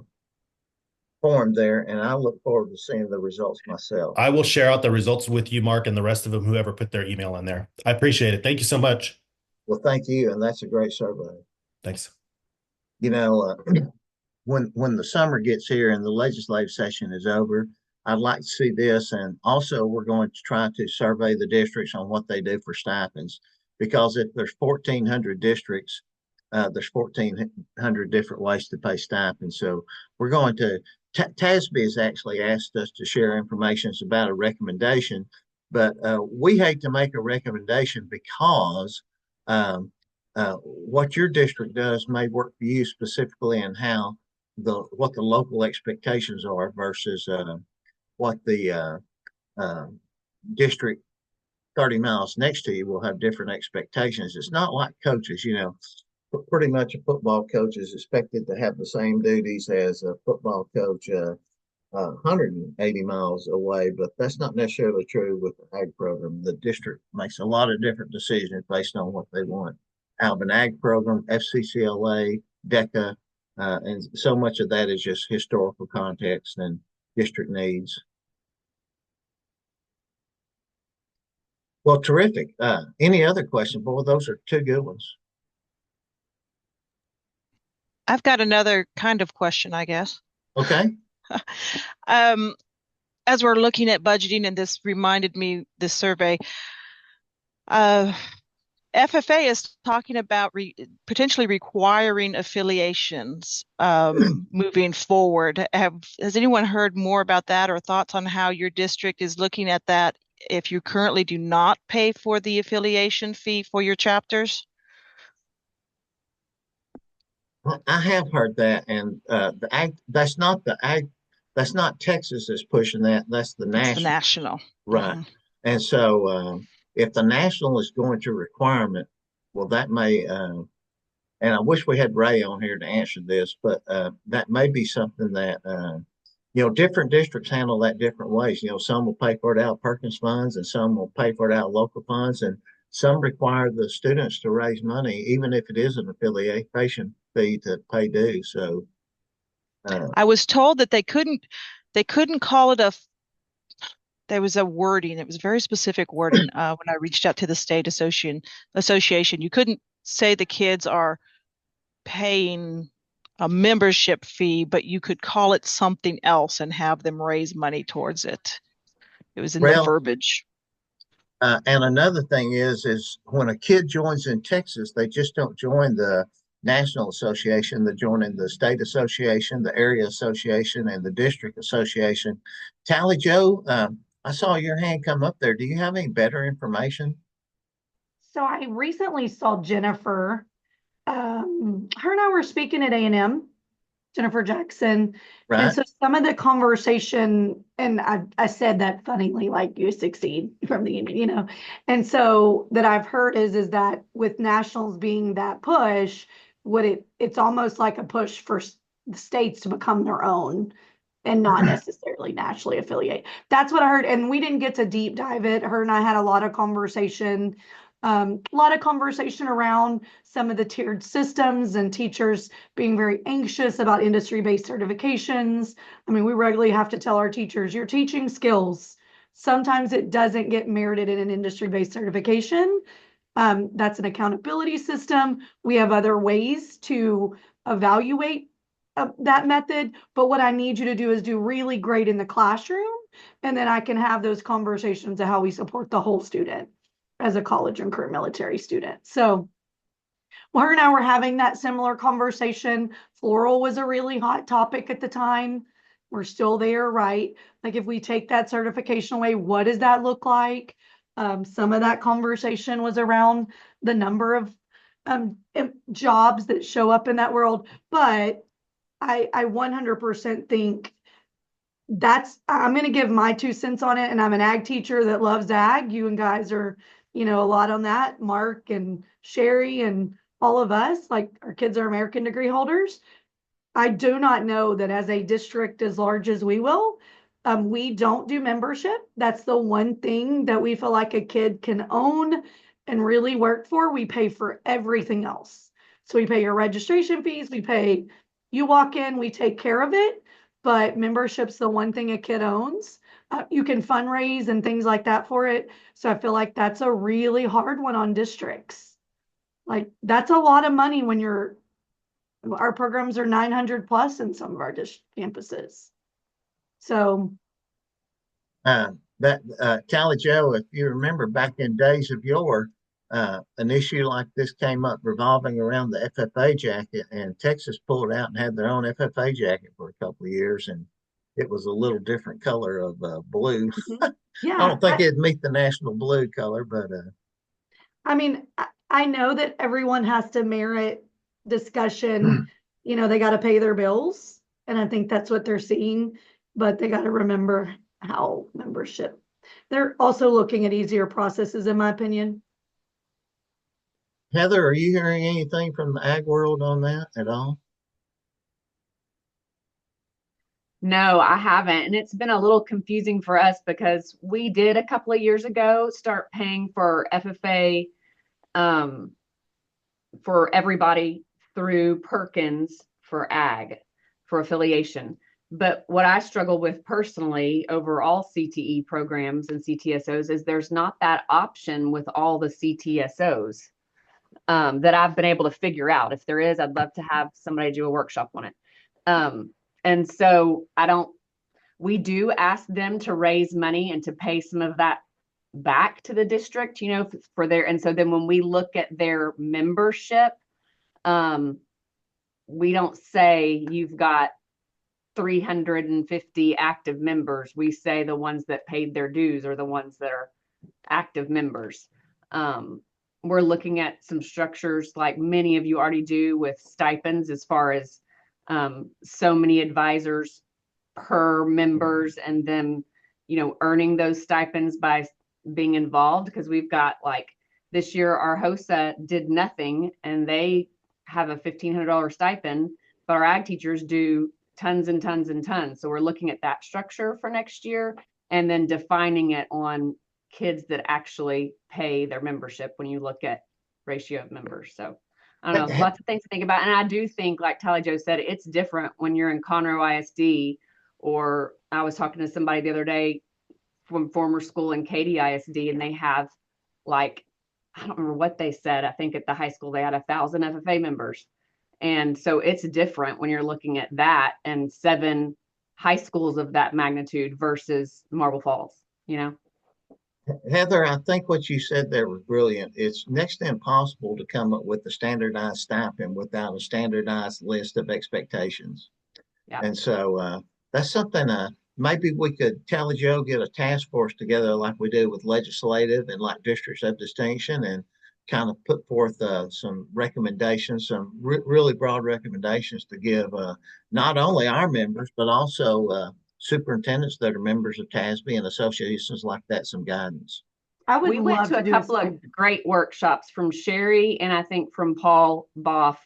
form there, and I look forward to seeing the results myself. I will share out the results with you, Mark, and the rest of them, whoever put their email in there. I appreciate it. Thank you so much. Well, thank you, and that's a great survey. Thanks. You know, when the summer gets here and the legislative session is over, I'd like to see this. And also, we're going to try to survey the districts on what they do for stipends, because if there's 1,400 districts, there's 1,400 different ways to pay stipends. So we're going to. TASB has actually asked us to share information about a recommendation, but we hate to make a recommendation because what your district does may work for you specifically, and how what the local expectations are versus what the uh, district 30 miles next to you will have different expectations. It's not like coaches, pretty much a football coach is expected to have the same duties as a football coach 180 miles away, but that's not necessarily true with the ag program. The district makes a lot of different decisions based on what they want out of an ag program, FCCLA, DECA, and so much of that is just historical context and district needs. Well, terrific. Any other questions? Boy, those are two good ones. I've got another kind of question, I guess. Okay. As we're looking at budgeting, and this reminded me, this survey, FFA is talking about potentially requiring affiliations moving forward. Has anyone heard more about that, or thoughts on how your district is looking at that if you currently do not pay for the affiliation fee for your chapters? I have heard that, and the ag. That's not the ag. That's not Texas that's pushing that. That's the It's the national. national. Right. And so if the national is going to requirement, well, that may, and I wish we had Ray on here to answer this, but that may be something that, different districts handle that different ways. Some will pay for it out of Perkins funds, and some will pay for it out of local funds, and some require the students to raise money, even if it is an affiliation fee to pay dues. So I was told that they couldn't call it there was a wording. It was very specific wording when I reached out to the state association. You couldn't say the kids are paying a membership fee, but you could call it something else and have them raise money towards it. It was in the verbiage. And another thing is when a kid joins in Texas, they just don't join the national association. They join in the state association, the area association, and the district association. Tally Joe, I saw your hand come up there. Do you have any better information? So I recently saw Jennifer her and I were speaking at A&M, Jennifer Jackson. Right. And so some of the conversation, and I said that funnily, like you succeed from the union, you know. And so that I've heard is that with nationals being that push, it's almost like a push for the states to become their own and not necessarily nationally affiliate. That's what I heard. And we didn't get to deep dive it. Her and I had a lot of conversation around some of the tiered systems and teachers being very anxious about industry-based certifications. I mean, we regularly have to tell our teachers, you're teaching skills. Sometimes it doesn't get merited in an industry-based certification. That's an accountability system. We have other ways to evaluate that method, but what I need you to do is do really great in the classroom, and then I can have those conversations of how we support the whole student as a college and career military student. So her and I were having that similar conversation. Floral was a really hot topic at the time. We're still there, right? Like if we take that certification away, what does that look like? Some of that conversation was around the number of jobs that show up in that world. But I 100% think I'm going to give my 2 cents on it. And I'm an ag teacher that loves ag. You and guys are, a lot on that. Mark and Sherry and all of us, like our kids are American degree holders. I do not know that as a district as large as we will, we don't do membership. That's the one thing that we feel like a kid can own and really work for. We pay for everything else. So we pay your registration fees. You walk in, we take care of it, but membership's the one thing a kid owns. You can fundraise and things like that for it. So I feel like that's a really hard one on districts. Like that's a lot of money when our programs are 900 plus in some of our campuses. So Cali Joe, if you remember back in days of yore, an issue like this came up revolving around the FFA jacket, and Texas pulled out and had their own FFA jacket for a couple of years, and it was a little different color of blue. yeah, I don't think it'd meet the national blue color, but I mean, I know that everyone has to merit discussion. They got to pay their bills, and I think that's what they're seeing, but they got to remember how membership. They're also looking at easier processes, in my opinion. Heather, are you hearing anything from the ag world on that at all? No, I haven't. And it's been a little confusing for us because we did a couple of years ago start paying for FFA for everybody through Perkins for ag, for affiliation. But what I struggle with personally over all CTE programs and CTSOs is there's not that option with all the CTSOs that I've been able to figure out. If there is, I'd love to have somebody do a workshop on it. And so we do ask them to raise money and to pay some of that back to the district, for and so then when we look at their membership, we don't say you've got 350 active members. We say the ones that paid their dues are the ones that are active members. We're looking at some structures like many of you already do with stipends, as far as so many advisors per members, and then earning those stipends by being involved, because we've got, like, this year our HOSA did nothing and they have a $1,500 stipend, but our ag teachers do tons and tons and tons. So we're looking at that structure for next year, and then defining it on kids that actually pay their membership when you look at ratio of members. So I don't know, lots of things to think about. And I do think, like Tally Joe said, it's different when you're in Conroe ISD, or I was talking to somebody the other day from former school in Katy ISD, and they have, like, I don't remember what they said. I think at the high school they had 1,000 FFA members. And so it's different when you're looking at that and 7 high schools of that magnitude versus Marble Falls, Heather, I think what you said there was brilliant. It's next to impossible to come up with a standardized stipend without a standardized list of expectations. Yeah. And so that's something maybe we could tell Joe, get a task force together like we do with legislative and like districts of distinction, and kind of put forth some recommendations, some really broad recommendations to give not only our members, but also superintendents that are members of TASB and associations like that some guidance. I would We went love to a do couple of great workshops from Sherry and I think from Paul Boff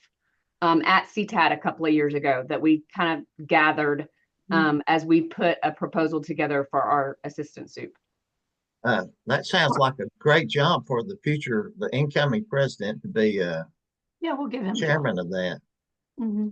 at CTAT a couple of years ago that we kind of gathered as we put a proposal together for our assistant soup. That sounds like a great job for the incoming president to be yeah, we'll give him chairman of that. Mm-hmm.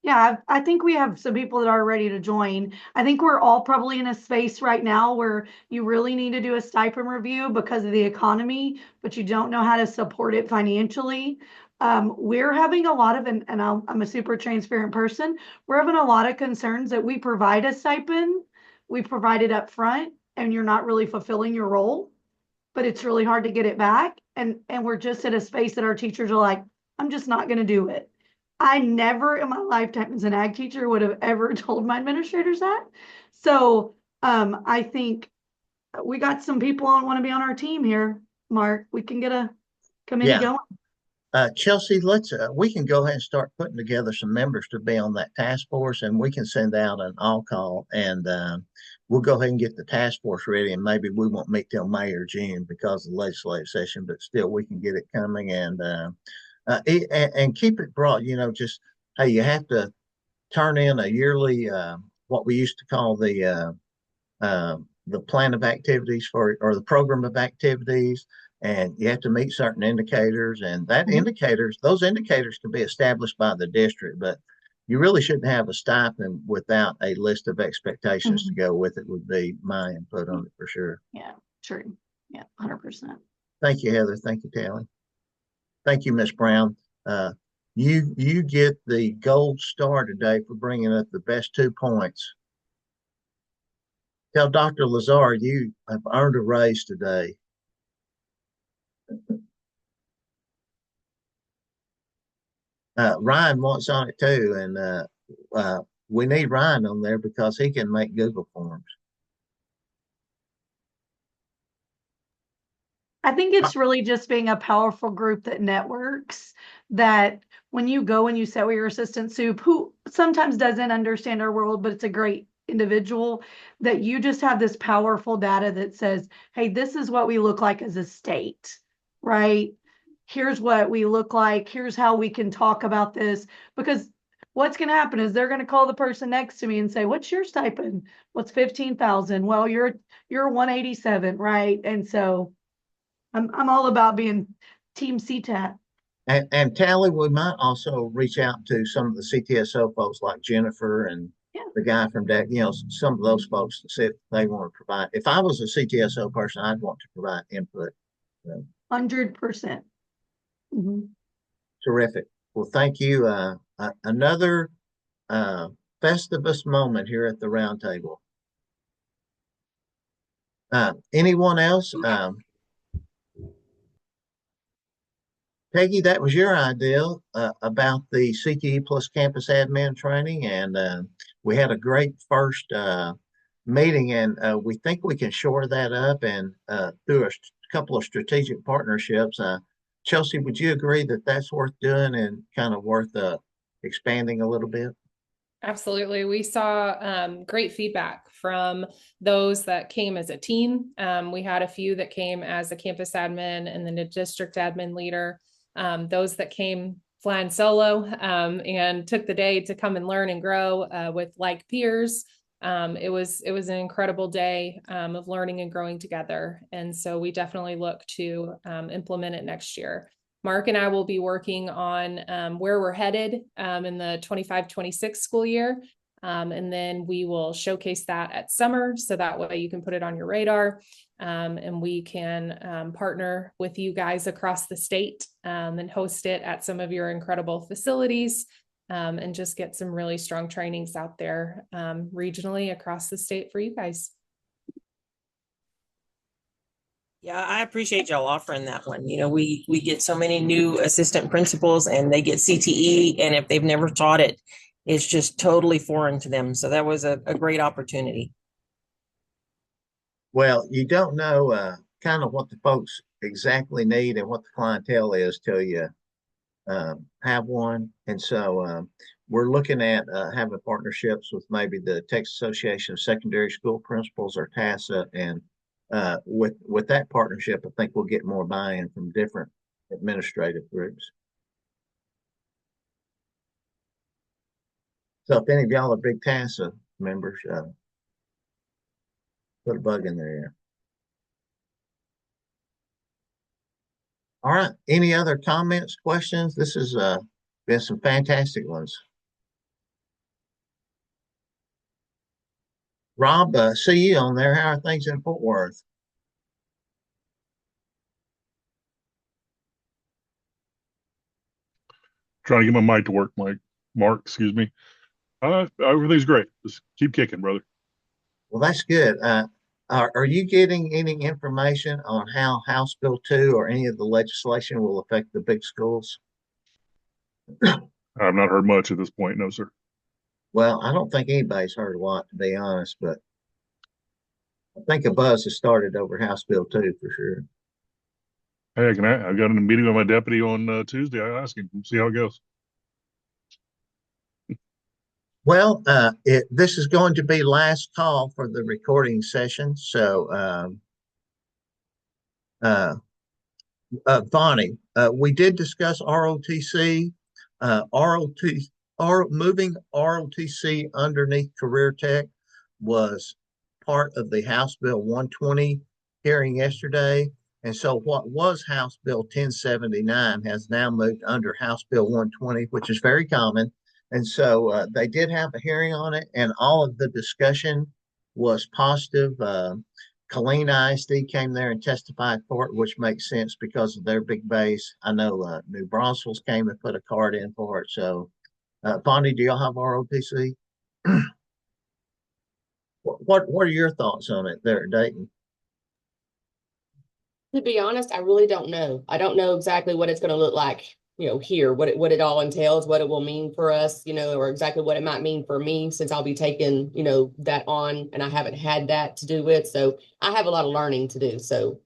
Yeah, I think we have some people that are ready to join. I think we're all probably in a space right now where you really need to do a stipend review because of the economy, but you don't know how to support it financially. We're having a lot of, and I'm a super transparent person, we're having a lot of concerns that we provide a stipend, we provide it up front, and you're not really fulfilling your role, but it's really hard to get it back. And we're just at a space that our teachers are like, I'm just not going to do it. I never in my lifetime as an ag teacher would have ever told my administrators that. So I think we got some people on want to be on our team here, Mark. We can get a committee going. Chelsea, we can go ahead and start putting together some members to be on that task force, and we can send out an all call, and we'll go ahead and get the task force ready. And maybe we won't meet till May or June because of the legislative session, but still we can get it coming and keep it broad. Just hey, you have to turn in a yearly what we used to call the plan of activities or the program of activities. And you have to meet certain indicators, and those indicators can be established by the district, but you really shouldn't have a stipend without a list of expectations to go with it, would be my input on it for sure. Yeah, true. Yeah, 100%. Thank you, Heather. Thank you, Tally. Thank you, Miss Brown. You get the gold star today for bringing up the best 2 points. Tell Dr. Lazar you have earned a raise today. Ryan wants on it too, and we need Ryan on there because he can make Google Forms. I think it's really just being a powerful group that networks, that when you go and you sit with your assistant soup, who sometimes doesn't understand our world, but it's a great individual, that you just have this powerful data that says, hey, this is what we look like as a state, right? Here's what we look like. Here's how we can talk about this. Because what's going to happen is they're going to call the person next to me and say, what's your stipend? What's 15,000? Well, you're 187, right? And so I'm all about being team CTAT. And Tally, we might also reach out to some of the CTSO folks like Jennifer and the guy from that, some of those folks to see if they want to provide. If I was a CTSO person, I'd want to provide input. 100%. Terrific. Well, thank you. Another Festivus moment here at the roundtable. Anyone else? Peggy, that was your idea about the CTE plus campus admin training, and we had a great first meeting, and we think we can shore that up and through a couple of strategic partnerships. Chelsea, would you agree that that's worth doing and kind of worth expanding a little bit? Absolutely. We saw great feedback from those that came as a team. We had a few that came as a campus admin and then a district admin leader. Those that came flying solo and took the day to come and learn and grow with like peers. It was an incredible day of learning and growing together. And so we definitely look to implement it next year. Mark and I will be working on where we're headed in the 25-26 school year. And then we will showcase that at summer. So that way you can put it on your radar and we can partner with you guys across the state and host it at some of your incredible facilities and just get some really strong trainings out there regionally across the state for you guys. Yeah, I appreciate y'all offering that one. We get so many new assistant principals and they get CTE, and if they've never taught it, it's just totally foreign to them. So that was a great opportunity. Well, you don't know kind of what the folks exactly need and what the clientele is till you have one. And so we're looking at having partnerships with maybe the Texas Association of Secondary School Principals or TASA. And with that partnership, I think we'll get more buy-in from different administrative groups. So if any of y'all are big TASA members, put a bug in their ear. All right. Any other comments, questions? This has been some fantastic ones. Rob, see you on there. How are things in Fort Worth? Trying to get my mic to work, Mike. Mark, excuse me. Everything's great. Just keep kicking, brother. Well, that's good. Are you getting any information on how House Bill 2 or any of the legislation will affect the big schools? I've not heard much at this point. No, sir. Well, I don't think anybody's heard a lot, to be honest, but I think a buzz has started over House Bill 2 for sure. Hey, I got in a meeting with my deputy on Tuesday. I asked him, see how it goes. Well, this is going to be last call for the recording session. So, Bonnie, we did discuss ROTC. Moving ROTC underneath Career Tech was part of the House Bill 120 hearing yesterday. And so what was House Bill 1079 has now moved under House Bill 120, which is very common. And so they did have a hearing on it, and all of the discussion was positive. Colleen ISD came there and testified for it, which makes sense because of their big base. I know New Braunfels came and put a card in for it. So, Bonnie, do y'all have ROTC? What are your thoughts on it there, Dayton? To be honest, I really don't know. I don't know exactly what it's going to look like, here, what it all entails, what it will mean for us, or exactly what it might mean for me since I'll be taking, that on and I haven't had that to do with. So I have a lot of learning to do. So.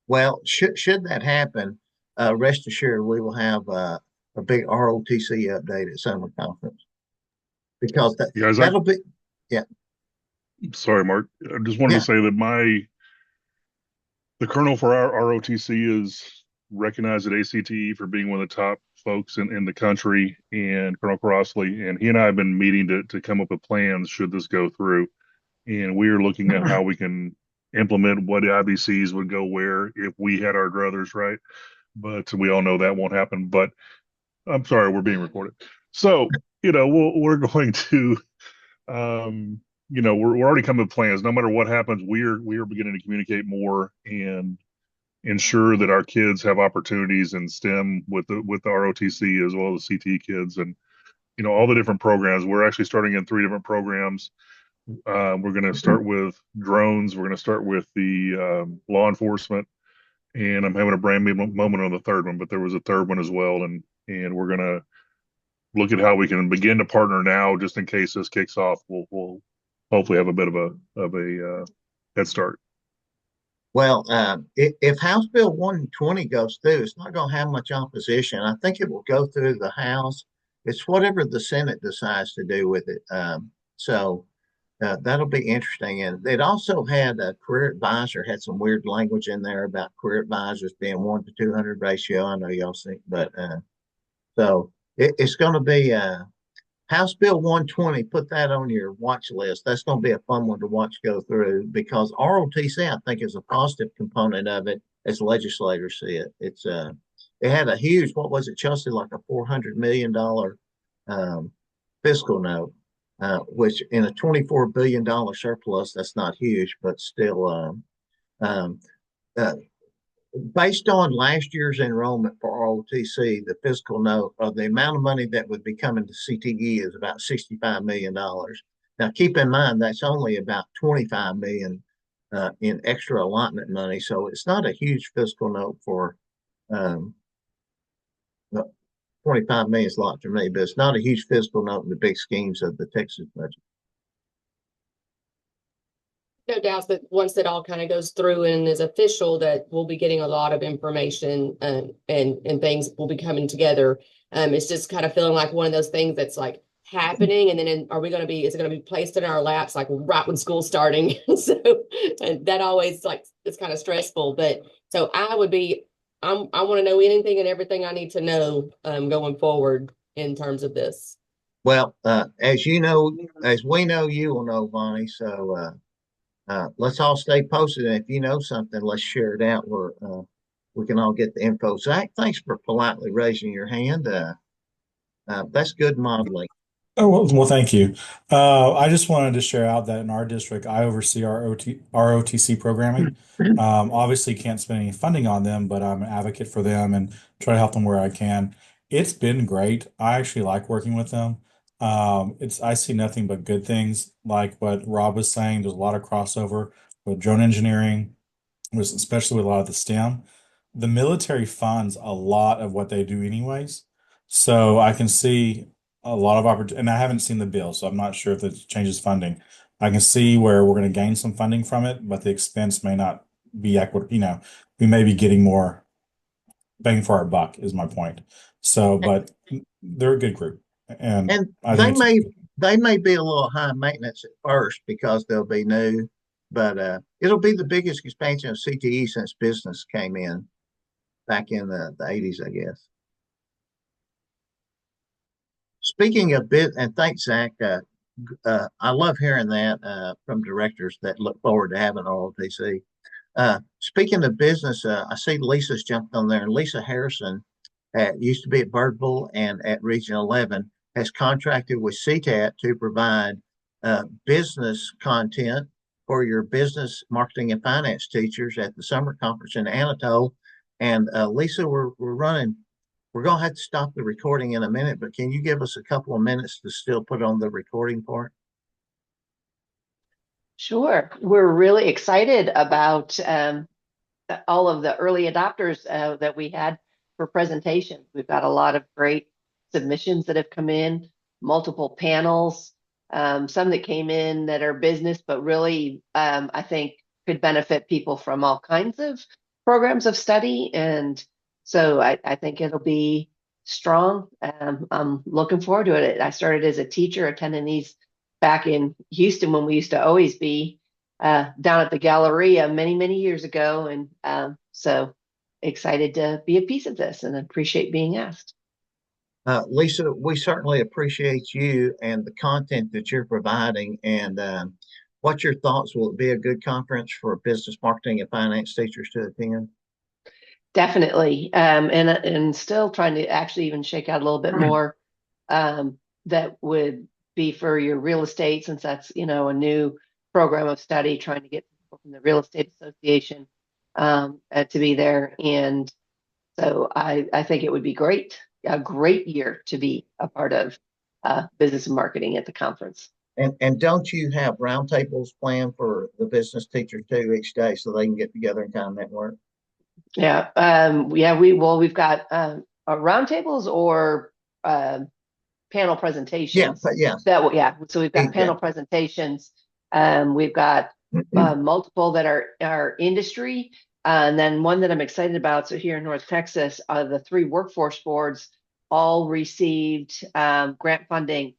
Well, should that happen, rest assured we will have a big ROTC update at summer conference because that'll be, yeah. Sorry, Mark. I just wanted to say that the colonel for our ROTC is recognized at ACTE for being one of the top folks in the country, and Colonel Crossley, and he and I have been meeting to come up with plans should this go through. And we are looking at how we can implement what IBCs would go where if we had our druthers, right? But we all know that won't happen. But I'm sorry, we're being recorded. So, we're going to, we're already coming with plans. No matter what happens, we are beginning to communicate more and ensure that our kids have opportunities in STEM with the ROTC as well as the CTE kids and all the different programs. We're actually starting in 3 different programs. We're going to start with drones. We're going to start with the law enforcement, and I'm having a brand new moment on the third one, but there was a third one as well, and we're going to look at how we can begin to partner now, just in case this kicks off. We'll hopefully have a bit of a head start. Well, if House Bill 120 goes through, it's not going to have much opposition. I think it will go through the House. It's whatever the Senate decides to do with it. So that'll be interesting. And it also had a career advisor, had some weird language in there about career advisors being 1 to 200 ratio. I know y'all see, but so it's going to be House Bill 120, put that on your watch list. That's going to be a fun one to watch go through because ROTC, I think, is a positive component of it as legislators see it. It's it had a huge, what was it, Chelsea, like a $400 million fiscal note, which in a $24 billion surplus, that's not huge, but still, based on last year's enrollment for ROTC, the fiscal note or the amount of money that would be coming to CTE is about $65 million. Now, keep in mind, that's only about $25 million in extra allotment money. So it's not a huge fiscal note for 25 million is a lot to me, but it's not a huge fiscal note in the big schemes of the Texas budget. No doubt that once that all kind of goes through and is official, that we'll be getting a lot of information, and things will be coming together. It's just kind of feeling like one of those things that's like happening, and then is it going to be placed in our laps like right when school's starting? So, and that always like it's kind of stressful. But so I want to know anything and everything I need to know going forward in terms of this. Well, as you know, as we know, you will know, Bonnie. So let's all stay posted. And if you know something, let's share it out where we can all get the info. Zach, thanks for politely raising your hand. That's good modeling. Oh, well, thank you. I just wanted to share out that in our district, I oversee our ROTC programming. Obviously can't spend any funding on them, but I'm an advocate for them and try to help them where I can. It's been great. I actually like working with them. I see nothing but good things, like what Rob was saying. There's a lot of crossover with drone engineering, especially with a lot of the STEM. The military funds a lot of what they do anyways. So I can see a lot of opportunity, and I haven't seen the bill, so I'm not sure if it changes funding. I can see where we're going to gain some funding from it, but the expense may not be equitable. We may be getting more bang for our buck, is my point. So, but they're a good group, and And I think they may be a little high maintenance at first because they'll be new, but it'll be the biggest expansion of CTE since business came in back in the 80s, I guess. Speaking of bit, and thanks, Zach. I love hearing that from directors that look forward to having ROTC. Speaking of business, I see Lisa's jumped on there, and Lisa Harrison used to be at Birdville and at Region 11 has contracted with CTAT to provide business content for your business marketing and finance teachers at the summer conference in Anatole. And Lisa, we're going to have to stop the recording in a minute, but can you give us a couple of minutes to still put on the recording part? Sure. We're really excited about all of the early adopters that we had for presentations. We've got a lot of great submissions that have come in, multiple panels, some that came in that are business, but really, I think could benefit people from all kinds of programs of study. And so I think it'll be strong. I'm looking forward to it. I started as a teacher attending these back in Houston when we used to always be down at the Galleria many, many years ago. And so excited to be a piece of this and appreciate being asked. Lisa, we certainly appreciate you and the content that you're providing. And what's your thoughts? Will it be a good conference for business marketing and finance teachers to attend? Definitely. And still trying to actually even shake out a little bit more that would be for your real estate, since that's, a new program of study, trying to get people from the Real Estate Association to be there. And so I think it would be a great year to be a part of business and marketing at the conference. And don't you have roundtables planned for the business teachers too each day so they can get together and kind of network? Yeah. We've got roundtables or panel presentations. Yeah. So we've got panel presentations. We've got multiple that are industry. And then one that I'm excited about. So here in North Texas, the 3 workforce boards all received grant funding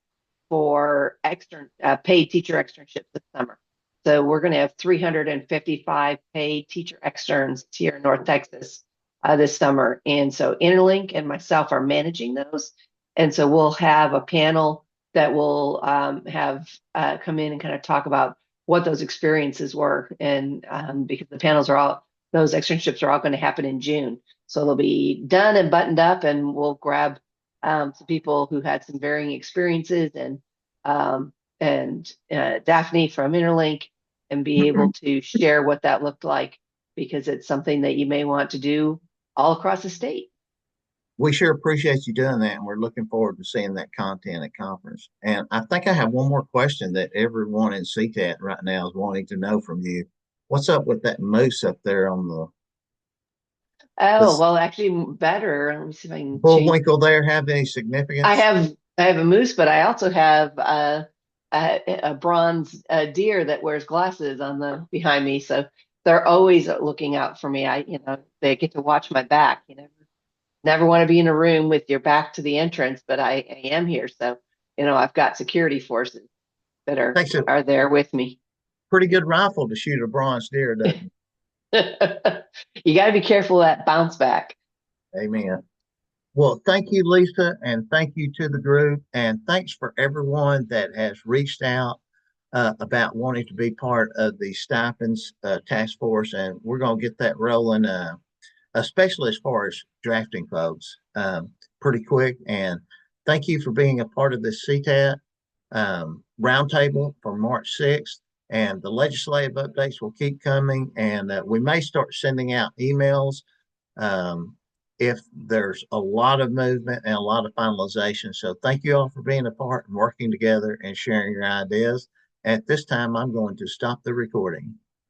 for paid teacher externships this summer. So we're going to have 355 paid teacher externs here in North Texas this summer. And so Interlink and myself are managing those. And so we'll have a panel that will have come in and kind of talk about what those experiences were. And because those externships are all going to happen in June. So they'll be done and buttoned up, and we'll grab some people who had some varying experiences and Daphne from Interlink, and be able to share what that looked like, because it's something that you may want to do all across the state. We sure appreciate you doing that, and we're looking forward to seeing that content at conference. And I think I have one more question that everyone in CTAT right now is wanting to know from you. What's up with that moose up there on the well, actually better. Let me see if I can Bullwinkle there have any significance? I have a moose, but I also have a a bronze deer that wears glasses on the behind me. So they're always looking out for me. They get to watch my back. Never want to be in a room with your back to the entrance, but I am here. So, I've got security forces that Takes a are there with me. pretty good rifle to shoot a bronze deer, doesn't it? You got to be careful of that bounce back. Amen. Well, thank you, Lisa, and thank you to the group, and thanks for everyone that has reached out about wanting to be part of the stipends task force, and we're going to get that rolling, especially as far as drafting folks, pretty quick. And thank you for being a part of this CTAT roundtable for March 6th. And the legislative updates will keep coming, and we may start sending out emails if there's a lot of movement and a lot of finalization. So thank you all for being a part and working together and sharing your ideas. At this time, I'm going to stop the recording.